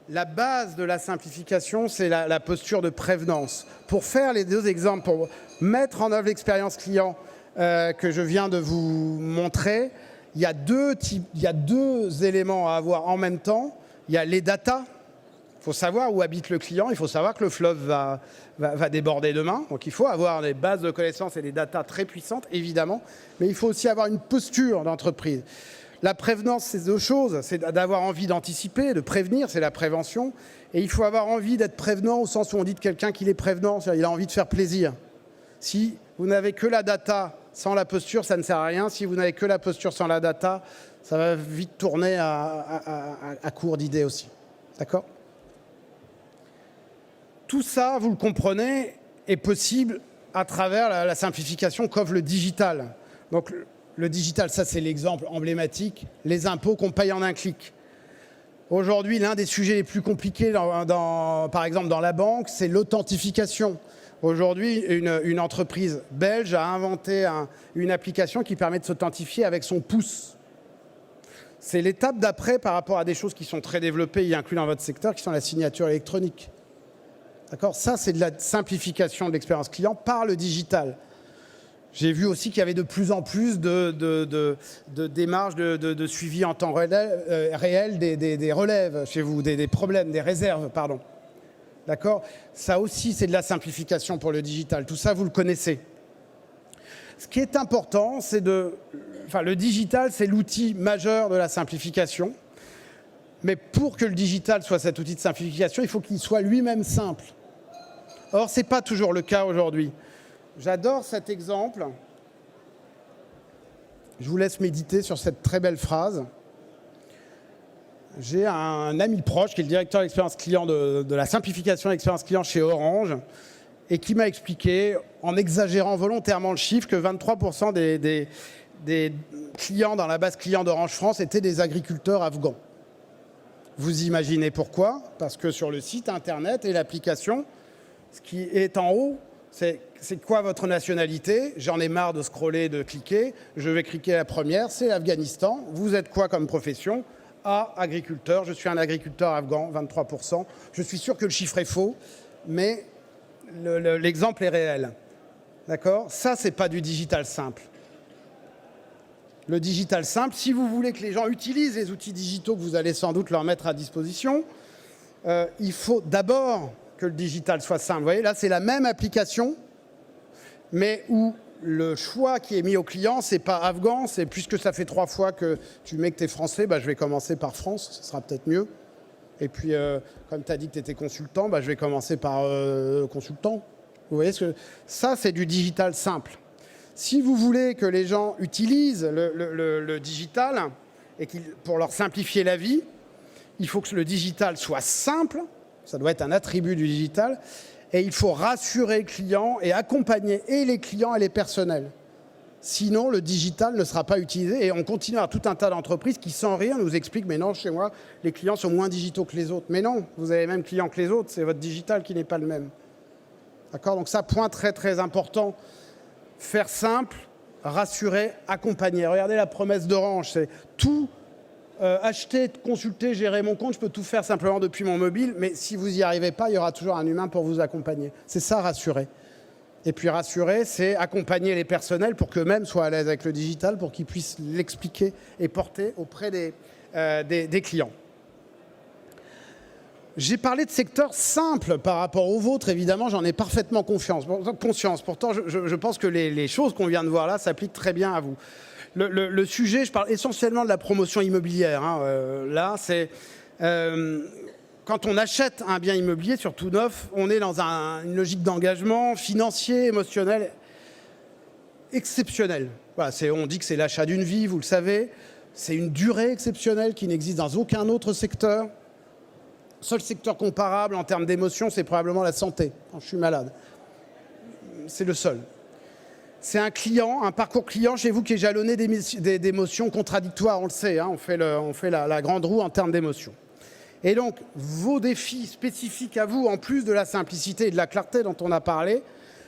La base de la simplification, c'est la posture de prévenance. Pour faire les deux exemples, pour mettre en œuvre l'expérience client que je viens de vous montrer, il y a deux éléments à avoir en même temps. Il y a les datas. Il faut savoir où habite le client, il faut savoir que le fleuve va déborder demain. Donc il faut avoir des bases de connaissances et des datas très puissantes, évidemment. Mais il faut aussi avoir une posture d'entreprise. La prévenance, c'est deux choses. C'est d'avoir envie d'anticiper, de prévenir, c'est la prévention. Et il faut avoir envie d'être prévenant au sens où on dit de quelqu'un qu'il est prévenant, c'est-à-dire il a envie de faire plaisir. Si vous n'avez que la data sans la posture, ça ne sert à rien. Si vous n'avez que la posture sans la data, ça va vite tourner à court d'idées aussi. D'accord ? Tout ça, vous le comprenez, est possible à travers la simplification qu'offre le digital. Donc le digital, ça c'est l'exemple emblématique, les impôts qu'on paye en un clic. Aujourd'hui, l'un des sujets les plus compliqués, par exemple dans la banque, c'est l'authentification. Aujourd'hui, une entreprise belge a inventé une application qui permet de s'authentifier avec son pouce. C'est l'étape d'après par rapport à des choses qui sont très développées, y inclus dans votre secteur, qui sont la signature électronique. D'accord ? Ça, c'est de la simplification de l'expérience client par le digital. J'ai vu aussi qu'il y avait de plus en plus de démarches de suivi en temps réel des relèves chez vous, des problèmes, des réserves, pardon. D'accord ? Ça aussi, c'est de la simplification pour le digital. Tout ça, vous le connaissez. Ce qui est important, c'est le digital, c'est l'outil majeur de la simplification. Mais pour que le digital soit cet outil de simplification, il faut qu'il soit lui-même simple. Or, ce n'est pas toujours le cas aujourd'hui. J'adore cet exemple. Je vous laisse méditer sur cette très belle phrase. J'ai un ami proche qui est le directeur d'expérience client de la simplification de l'expérience client chez Orange et qui m'a expliqué, en exagérant volontairement le chiffre, que 23% des clients dans la base client d'Orange France étaient des agriculteurs afghans. Vous imaginez pourquoi? Parce que sur le site internet et l'application, ce qui est en haut, c'est quoi votre nationalité? J'en ai marre de scroller, de cliquer. Je vais cliquer la première, c'est l'Afghanistan. Vous êtes quoi comme profession? A, agriculteur. Je suis un agriculteur afghan, 23%. Je suis sûr que le chiffre est faux, mais l'exemple est réel. D'accord? Ça, c'est pas du digital simple. Le digital simple, si vous voulez que les gens utilisent les outils digitaux que vous allez sans doute leur mettre à disposition, il faut d'abord que le digital soit simple. Vous voyez, là, c'est la même application, mais où le choix qui est mis au client, c'est pas afghan, c'est puisque ça fait 3 fois que tu mets que tu es français, je vais commencer par France, ce sera peut-être mieux. Et puis, comme tu as dit que tu étais consultant, je vais commencer par consultant. Vous voyez, ça, c'est du digital simple. Si vous voulez que les gens utilisent le digital et pour leur simplifier la vie, il faut que le digital soit simple, ça doit être un attribut du digital, et il faut rassurer le client et accompagner et les clients et les personnels. Sinon, le digital ne sera pas utilisé et on continue à tout un tas d'entreprises qui, sans rire, nous expliquent « mais non, chez moi, les clients sont moins digitaux que les autres ». Mais non, vous avez les mêmes clients que les autres, c'est votre digital qui n'est pas le même. D'accord ? Donc ça, point très très important. Faire simple, rassurer, accompagner. Regardez la promesse d'Orange, c'est tout acheter, consulter, gérer mon compte, je peux tout faire simplement depuis mon mobile, mais si vous n'y arrivez pas, il y aura toujours un humain pour vous accompagner. C'est ça, rassurer. Et puis rassurer, c'est accompagner les personnels pour qu'eux-mêmes soient à l'aise avec le digital, pour qu'ils puissent l'expliquer et porter auprès des clients. J'ai parlé de secteurs simples par rapport aux vôtres, évidemment, j'en ai parfaitement conscience. Pourtant, je pense que les choses qu'on vient de voir là s'appliquent très bien à vous. Le sujet, je parle essentiellement de la promotion immobilière. Là, c'est quand on achète un bien immobilier, surtout neuf, on est dans une logique d'engagement financier, émotionnel, exceptionnel. Voilà, on dit que c'est l'achat d'une vie, vous le savez. C'est une durée exceptionnelle qui n'existe dans aucun autre secteur. Seul secteur comparable en termes d'émotion, c'est probablement la santé, quand je suis malade. C'est le seul. C'est un parcours client chez vous qui est jalonné d'émotions contradictoires, on le sait, hein, on fait la grande roue en termes d'émotions. Et donc, vos défis spécifiques à vous, en plus de la simplicité et de la clarté dont on a parlé,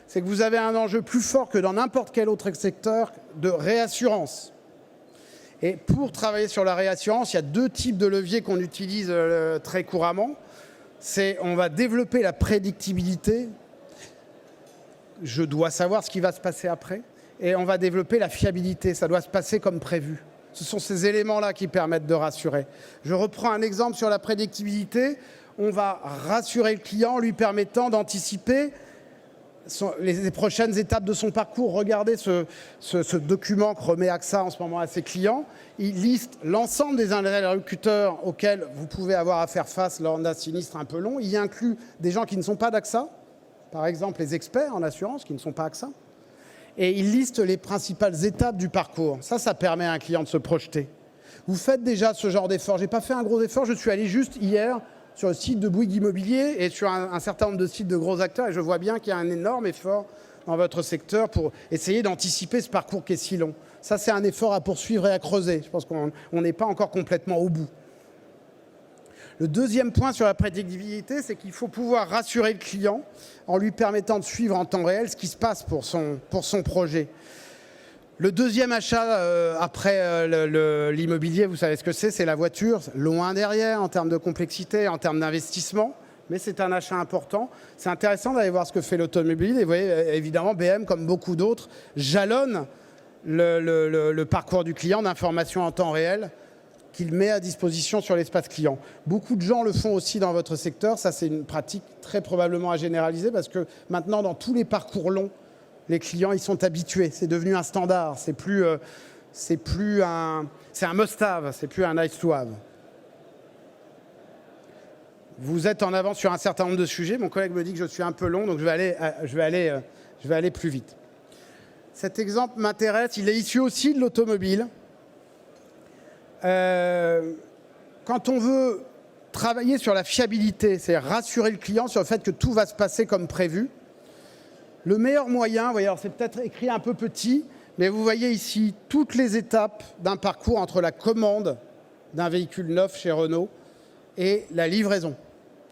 c'est que vous avez un enjeu plus fort que dans n'importe quel autre secteur de réassurance. Et pour travailler sur la réassurance, il y a deux types de leviers qu'on utilise très couramment. On va développer la prédictibilité. Je dois savoir ce qui va se passer après. Et on va développer la fiabilité. Ça doit se passer comme prévu. Ce sont ces éléments-là qui permettent de rassurer. Je reprends un exemple sur la prédictibilité. On va rassurer le client, lui permettant d'anticiper les prochaines étapes de son parcours. Regardez ce document que remet AXA en ce moment à ses clients. Il liste l'ensemble des interlocuteurs auxquels vous pouvez avoir à faire face lors d'un sinistre un peu long. Il y inclut des gens qui ne sont pas d'AXA, par exemple les experts en assurance qui ne sont pas AXA. Et il liste les principales étapes du parcours. Ça permet à un client de se projeter. Vous faites déjà ce genre d'effort. Je n'ai pas fait un gros effort, je suis allé juste hier sur le site de Bouygues Immobilier et sur un certain nombre de sites de gros acteurs. Et je vois bien qu'il y a un énorme effort dans votre secteur pour essayer d'anticiper ce parcours qui est si long. Ça, c'est un effort à poursuivre et à creuser. Je pense qu'on n'est pas encore complètement au bout. Le deuxième point sur la prédictibilité, c'est qu'il faut pouvoir rassurer le client en lui permettant de suivre en temps réel ce qui se passe pour son projet. Le deuxième achat après l'immobilier, vous savez ce que c'est la voiture, loin derrière en termes de complexité, en termes d'investissement, mais c'est un achat important. C'est intéressant d'aller voir ce que fait l'automobile. Et vous voyez, évidemment, BM, comme beaucoup d'autres, jalonne le parcours du client d'informations en temps réel qu'il met à disposition sur l'espace client. Beaucoup de gens le font aussi dans votre secteur. Ça, c'est une pratique très probablement à généraliser parce que maintenant, dans tous les parcours longs, les clients, ils sont habitués. C'est devenu un standard. C'est un must-have. C'est plus un nice-to-have. Vous êtes en avance sur un certain nombre de sujets. Mon collègue me dit que je suis un peu long, donc je vais aller plus vite. Cet exemple m'intéresse. Il est issu aussi de l'automobile. Quand on veut travailler sur la fiabilité, c'est rassurer le client sur le fait que tout va se passer comme prévu. Le meilleur moyen, vous voyez, alors c'est peut-être écrit un peu petit, mais vous voyez ici toutes les étapes d'un parcours entre la commande d'un véhicule neuf chez Renault et la livraison.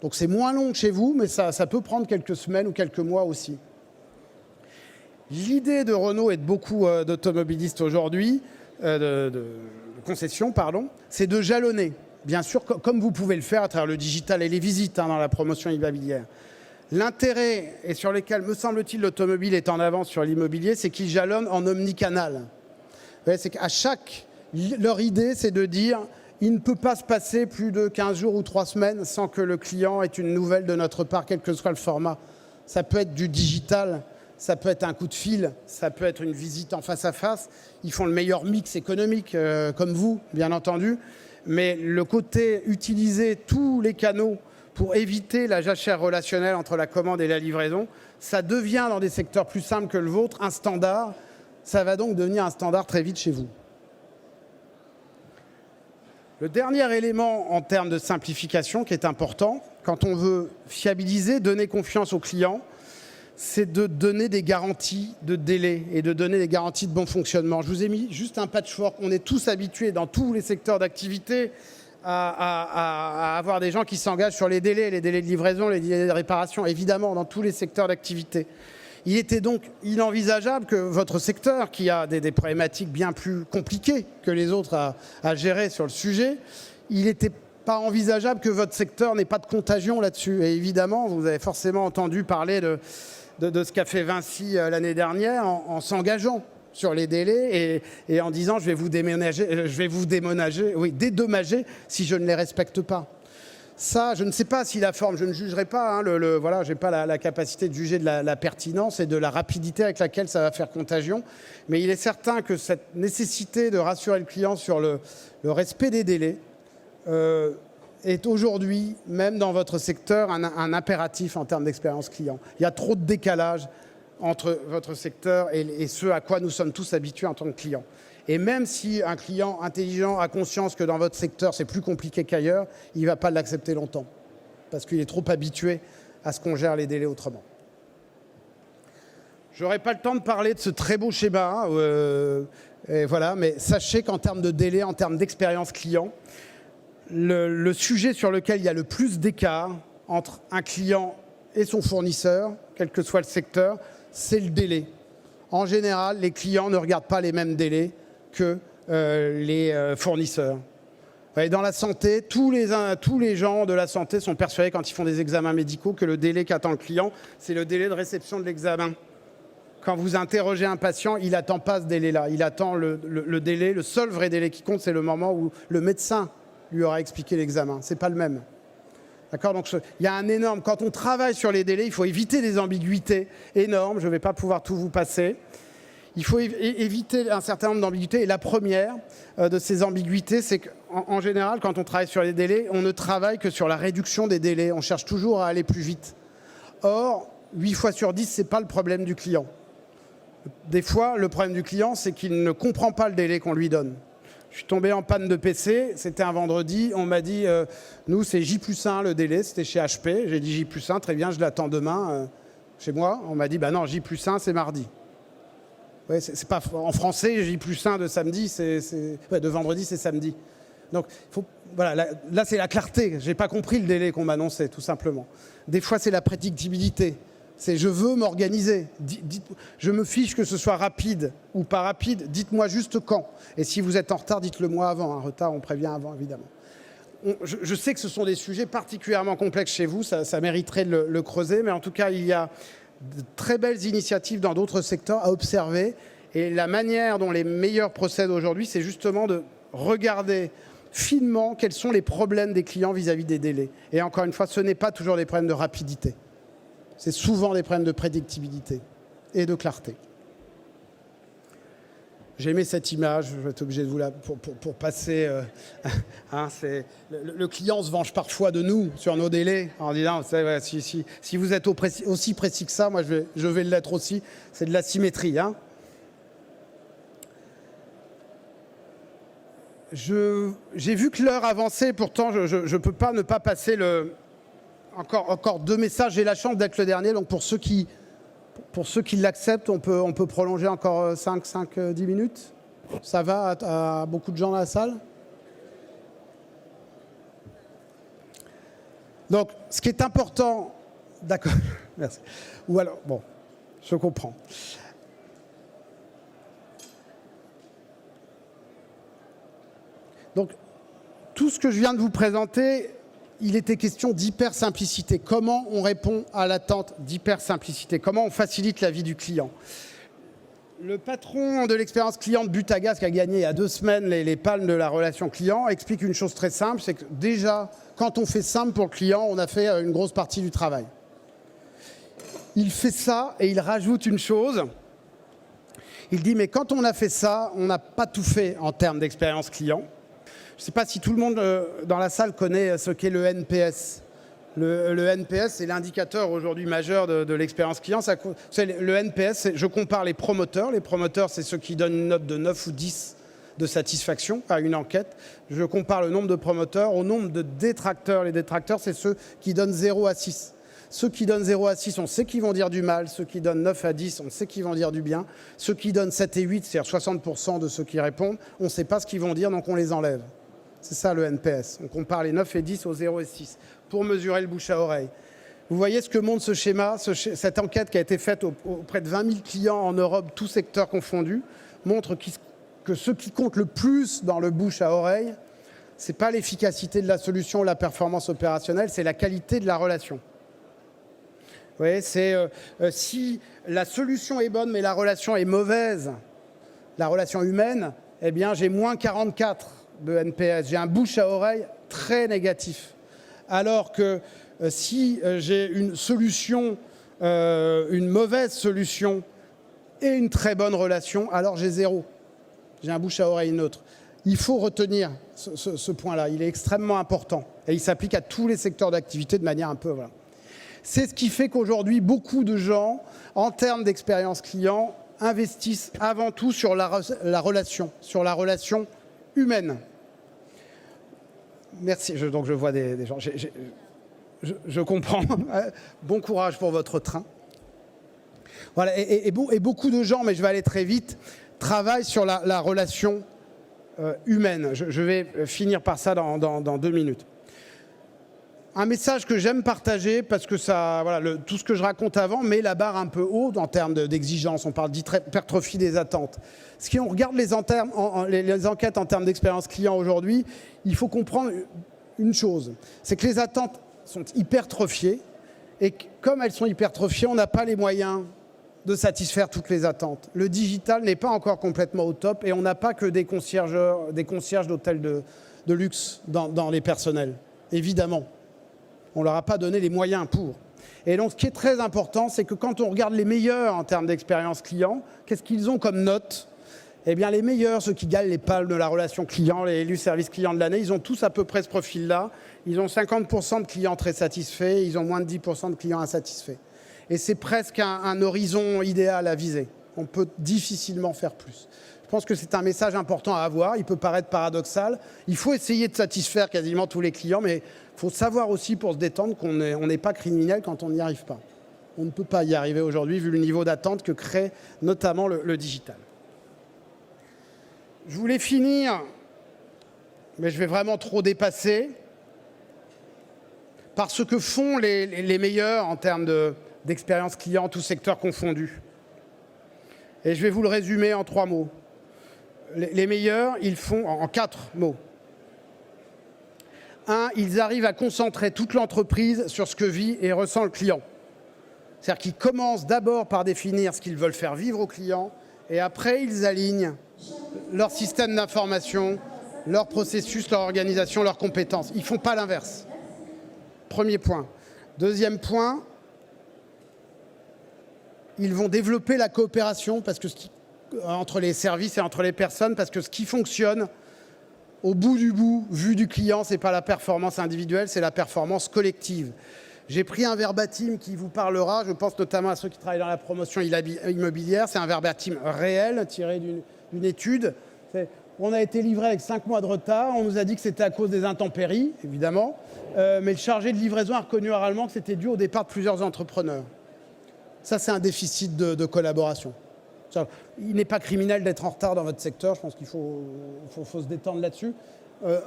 Donc c'est moins long que chez vous, mais ça peut prendre quelques semaines ou quelques mois aussi. L'idée de Renault et de beaucoup d'automobilistes aujourd'hui, de concessions, pardon, c'est de jalonner, bien sûr, comme vous pouvez le faire à travers le digital et les visites dans la promotion immobilière. L'intérêt, et sur lequel, me semble-t-il, l'automobile est en avance sur l'immobilier, c'est qu'ils jalonnent en omnicanal. C'est qu'à leur idée, c'est de dire, il ne peut pas se passer plus de 15 jours ou 3 semaines sans que le client ait une nouvelle de notre part, quel que soit le format. Ça peut être du digital, ça peut être un coup de fil, ça peut être une visite en face à face. Ils font le meilleur mix économique, comme vous, bien entendu. Mais le côté utiliser tous les canaux pour éviter la jachère relationnelle entre la commande et la livraison, ça devient, dans des secteurs plus simples que le vôtre, un standard. Ça va donc devenir un standard très vite chez vous. Le dernier élément en termes de simplification qui est important, quand on veut fiabiliser, donner confiance aux clients, c'est de donner des garanties de délai et de donner des garanties de bon fonctionnement. Je vous ai mis juste un patchwork. On est tous habitués dans tous les secteurs d'activité à avoir des gens qui s'engagent sur les délais de livraison, les délais de réparation, évidemment, dans tous les secteurs d'activité. Il était donc inenvisageable que votre secteur, qui a des problématiques bien plus compliquées que les autres à gérer sur le sujet, il n'était pas envisageable que votre secteur n'ait pas de contagion là-dessus. Et évidemment, vous avez forcément entendu parler de ce qu'a fait Vinci l'année dernière en s'engageant sur les délais et en disant je vais vous dédommager si je ne les respecte pas. Ça, je ne sais pas si la forme, je ne jugerai pas, voilà, je n'ai pas la capacité de juger de la pertinence et de la rapidité avec laquelle ça va faire contagion, mais il est certain que cette nécessité de rassurer le client sur le respect des délais est aujourd'hui, même dans votre secteur, un impératif en termes d'expérience client. Il y a trop de décalage entre votre secteur et ce à quoi nous sommes tous habitués en tant que clients. Et même si un client intelligent a conscience que dans votre secteur, c'est plus compliqué qu'ailleurs, il ne va pas l'accepter longtemps, parce qu'il est trop habitué à ce qu'on gère les délais autrement. Je n'aurai pas le temps de parler de ce très beau schéma, voilà, mais sachez qu'en termes de délai, en termes d'expérience client, le sujet sur lequel il y a le plus d'écart entre un client et son fournisseur, quel que soit le secteur, c'est le délai. En général, les clients ne regardent pas les mêmes délais que les fournisseurs. Et dans la santé, tous les gens de la santé sont persuadés quand ils font des examens médicaux que le délai qu'attend le client, c'est le délai de réception de l'examen. Quand vous interrogez un patient, il n'attend pas ce délai-là. Il attend le délai, le seul vrai délai qui compte, c'est le moment où le médecin lui aura expliqué l'examen. Ce n'est pas le même. D'accord ? Donc, il y a un énorme... Quand on travaille sur les délais, il faut éviter des ambiguïtés énormes. Je ne vais pas pouvoir tout vous passer. Il faut éviter un certain nombre d'ambiguïtés. Et la première de ces ambiguïtés, c'est qu'en général, quand on travaille sur les délais, on ne travaille que sur la réduction des délais. On cherche toujours à aller plus vite. Or, 8 fois sur 10, ce n'est pas le problème du client. Des fois, le problème du client, c'est qu'il ne comprend pas le délai qu'on lui donne. Je suis tombé en panne de PC, c'était un vendredi, on m'a dit, nous c'est J+1 le délai, c'était chez HP, j'ai dit J+1, très bien, je l'attends demain chez moi. On m'a dit, bah non, J+1 c'est mardi. Ouais, c'est pas, en français, J+1 de samedi, de vendredi c'est samedi. Donc, voilà, là c'est la clarté, j'ai pas compris le délai qu'on m'annonçait, tout simplement. Des fois c'est la prédictibilité. C'est je veux m'organiser. Je me fiche que ce soit rapide ou pas rapide. Dites-moi juste quand. Et si vous êtes en retard, dites-le moi avant. Un retard, on prévient avant, évidemment. Je sais que ce sont des sujets particulièrement complexes chez vous. Ça mériterait de le creuser. Mais en tout cas, il y a de très belles initiatives dans d'autres secteurs à observer. Et la manière dont les meilleurs procèdent aujourd'hui, c'est justement de regarder finement quels sont les problèmes des clients vis-à-vis des délais. Et encore une fois, ce n'est pas toujours des problèmes de rapidité. C'est souvent des problèmes de prédictibilité et de clarté. J'ai aimé cette image, je vais être obligé de vous la... pour passer... le client se venge parfois de nous sur nos délais en disant si vous êtes aussi précis que ça, moi je vais l'être aussi. C'est de la symétrie. Hein. J'ai vu que l'heure avançait, pourtant je ne peux pas ne pas passer le... Encore 2 messages. J'ai la chance d'être le dernier, donc pour ceux qui l'acceptent, on peut prolonger encore 5-10 minutes. Ça va à beaucoup de gens dans la salle? Donc, ce qui est important... D'accord, merci. Ou alors, bon, je comprends. Donc, tout ce que je viens de vous présenter... Il était question d'hyper-simplicité. Comment on répond à l'attente d'hyper-simplicité? Comment on facilite la vie du client? Le patron de l'expérience client de Butagas, qui a gagné il y a 2 semaines les palmes de la relation client, explique une chose très simple, c'est que déjà, quand on fait simple pour le client, on a fait une grosse partie du travail. Il fait ça et il rajoute une chose. Il dit, mais quand on a fait ça, on n'a pas tout fait en termes d'expérience client. Je ne sais pas si tout le monde dans la salle connaît ce qu'est le NPS. Le NPS, c'est l'indicateur aujourd'hui majeur de l'expérience client. Le NPS, je compare les promoteurs. Les promoteurs, c'est ceux qui donnent une note de 9 ou 10 de satisfaction à une enquête. Je compare le nombre de promoteurs au nombre de détracteurs. Les détracteurs, c'est ceux qui donnent 0 à 6. Ceux qui donnent 0 à 6, on sait qu'ils vont dire du mal. Ceux qui donnent 9 à 10, on sait qu'ils vont dire du bien. Ceux qui donnent 7 et 8, c'est-à-dire 60% de ceux qui répondent, on ne sait pas ce qu'ils vont dire, donc on les enlève. C'est ça le NPS. On compare les 9 et 10 aux 0 et 6 pour mesurer le bouche à oreille. Vous voyez ce que montre ce schéma, cette enquête qui a été faite auprès de 20 000 clients en Europe, tous secteurs confondus, montre que ce qui compte le plus dans le bouche à oreille, ce n'est pas l'efficacité de la solution ou la performance opérationnelle, c'est la qualité de la relation. Vous voyez, si la solution est bonne mais la relation est mauvaise, la relation humaine, eh bien j'ai moins 44 de NPS. J'ai un bouche à oreille très négatif. Alors que si j'ai une solution, une mauvaise solution et une très bonne relation, alors j'ai 0. J'ai un bouche à oreille neutre. Il faut retenir ce point-là. Il est extrêmement important. Et il s'applique à tous les secteurs d'activité de manière un peu... Voilà. C'est ce qui fait qu'aujourd'hui, beaucoup de gens, en termes d'expérience client, investissent avant tout sur la relation humaine. Merci. Donc je vois des gens. Je comprends. Bon courage pour votre train. Voilà. Et beaucoup de gens, mais je vais aller très vite, travaillent sur la relation humaine. Je vais finir par ça dans 2 minutes. Un message que j'aime partager parce que ça, voilà, tout ce que je raconte avant met la barre un peu haut en termes d'exigence. On parle d'hypertrophie des attentes. Si on regarde les enquêtes en termes d'expérience client aujourd'hui, il faut comprendre une chose. C'est que les attentes sont hypertrophiées et comme elles sont hypertrophiées, on n'a pas les moyens de satisfaire toutes les attentes. Le digital n'est pas encore complètement au top et on n'a pas que des concierges d'hôtels de luxe dans les personnels, évidemment. On ne leur a pas donné les moyens pour. Et donc, ce qui est très important, c'est que quand on regarde les meilleurs en termes d'expérience client, qu'est-ce qu'ils ont comme note? Eh bien, les meilleurs, ceux qui gagnent les palmes de la relation client, les élus service client de l'année, ils ont tous à peu près ce profil-là. Ils ont 50% de clients très satisfaits, ils ont moins de 10% de clients insatisfaits. Et c'est presque un horizon idéal à viser. On peut difficilement faire plus. Je pense que c'est un message important à avoir. Il peut paraître paradoxal. Il faut essayer de satisfaire quasiment tous les clients, mais il faut savoir aussi pour se détendre qu'on n'est pas criminel quand on n'y arrive pas. On ne peut pas y arriver aujourd'hui vu le niveau d'attente que crée notamment le digital. Je voulais finir, mais je vais vraiment trop dépasser, par ce que font les meilleurs en termes d'expérience client, tous secteurs confondus. Et je vais vous le résumer en 3 mots. Les meilleurs, ils font en 4 mots. 1, ils arrivent à concentrer toute l'entreprise sur ce que vit et ressent le client. C'est-à-dire qu'ils commencent d'abord par définir ce qu'ils veulent faire vivre au client et après, ils alignent leur système d'information, leur processus, leur organisation, leurs compétences. Ils ne font pas l'inverse. Premier point. Deuxième point, ils vont développer la coopération entre les services et entre les personnes parce que ce qui fonctionne, au bout du bout, vu du client, ce n'est pas la performance individuelle, c'est la performance collective. J'ai pris un verbatim qui vous parlera, je pense notamment à ceux qui travaillent dans la promotion immobilière. C'est un verbatim réel tiré d'une étude. On a été livré avec 5 mois de retard. On nous a dit que c'était à cause des intempéries, évidemment. Mais le chargé de livraison a reconnu oralement que c'était dû au départ de plusieurs entrepreneurs. Ça, c'est un déficit de collaboration. Il n'est pas criminel d'être en retard dans votre secteur. Je pense qu'il faut se détendre là-dessus.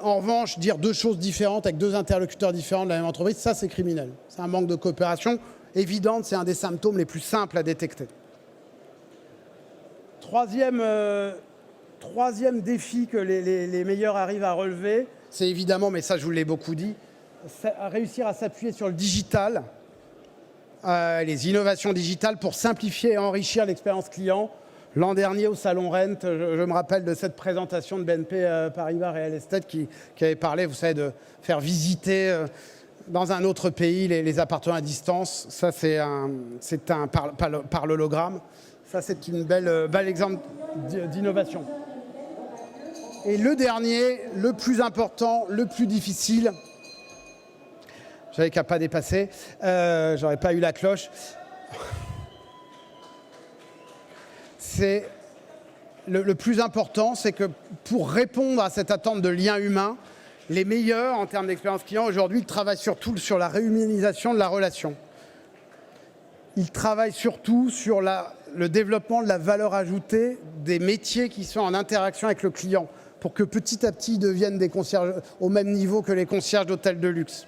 En revanche, dire 2 choses différentes avec 2 interlocuteurs différents de la même entreprise, ça, c'est criminel. C'est un manque de coopération évidente. C'est un des symptômes les plus simples à détecter. Troisième défi que les meilleurs arrivent à relever, c'est évidemment, mais ça, je vous l'ai beaucoup dit, réussir à s'appuyer sur le digital, les innovations digitales pour simplifier et enrichir l'expérience client. L'an dernier, au Salon Rent, je me rappelle de cette présentation de BNP Paribas Real Estate qui avait parlé, vous savez, de faire visiter dans un autre pays les appartements à distance. Ça, c'est par l'hologramme. Ça, c'est une bel exemple d'innovation. Et le dernier, le plus important, le plus difficile, J'avais qu'à pas dépasser. J'aurais pas eu la cloche. C'est le plus important, c'est que pour répondre à cette attente de lien humain, les meilleurs en termes d'expérience client aujourd'hui travaillent surtout sur la réhumanisation de la relation. Ils travaillent surtout sur le développement de la valeur ajoutée des métiers qui sont en interaction avec le client pour que petit à petit ils deviennent des concierges au même niveau que les concierges d'hôtels de luxe.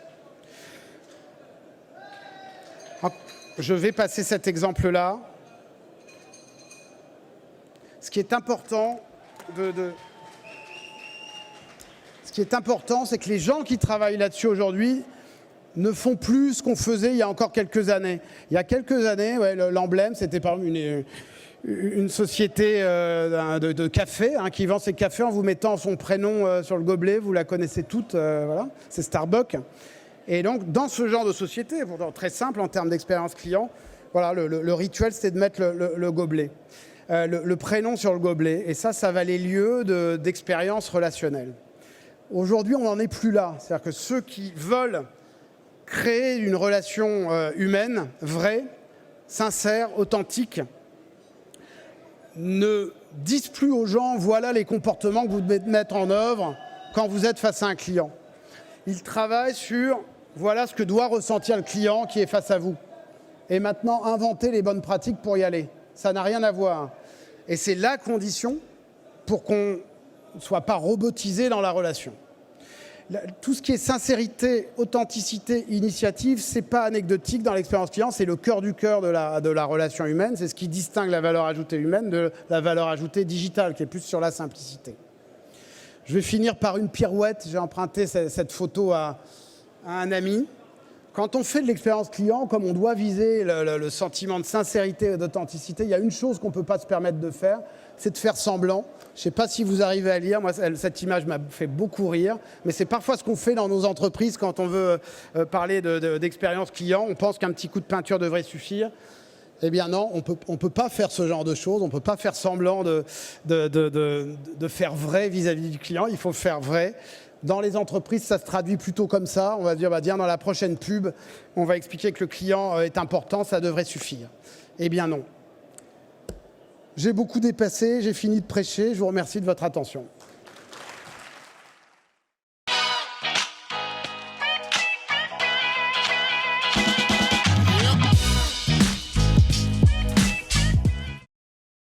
Je vais passer cet exemple-là. Ce qui est important, c'est que les gens qui travaillent là-dessus aujourd'hui ne font plus ce qu'on faisait il y a encore quelques années. Il y a quelques années, ouais, l'emblème, c'était par exemple une société de café qui vend ses cafés en vous mettant son prénom sur le gobelet. Vous la connaissez toutes, voilà, c'est Starbucks. Et donc, dans ce genre de société, pourtant très simple en termes d'expérience client, voilà, le rituel, c'était de mettre le gobelet. Le prénom sur le gobelet. Et ça valait lieu d'expérience relationnelle. Aujourd'hui, on n'en est plus là. C'est-à-dire que ceux qui veulent créer une relation humaine, vraie, sincère, authentique, ne disent plus aux gens, voilà les comportements que vous devez mettre en œuvre quand vous êtes face à un client. Ils travaillent sur, voilà ce que doit ressentir le client qui est face à vous. Et maintenant, inventer les bonnes pratiques pour y aller. Ça n'a rien à voir. Et c'est la condition pour qu'on ne soit pas robotisé dans la relation. Tout ce qui est sincérité, authenticité, initiative, ce n'est pas anecdotique dans l'expérience client, c'est le cœur du cœur de la relation humaine. C'est ce qui distingue la valeur ajoutée humaine de la valeur ajoutée digitale, qui est plus sur la simplicité. Je vais finir par une pirouette. J'ai emprunté cette photo à un ami. Quand on fait de l'expérience client, comme on doit viser le sentiment de sincérité et d'authenticité, il y a une chose qu'on ne peut pas se permettre de faire, c'est de faire semblant. Je ne sais pas si vous arrivez à lire, moi cette image m'a fait beaucoup rire, mais c'est parfois ce qu'on fait dans nos entreprises quand on veut parler d'expérience client. On pense qu'un petit coup de peinture devrait suffire. Eh bien non, on peut pas faire ce genre de choses, on ne peut pas faire semblant de faire vrai vis-à-vis du client, il faut faire vrai. Dans les entreprises, ça se traduit plutôt comme ça. On va dire, dans la prochaine pub, on va expliquer que le client est important, ça devrait suffire. Eh bien non. J'ai beaucoup dépassé, j'ai fini de prêcher. Je vous remercie de votre attention.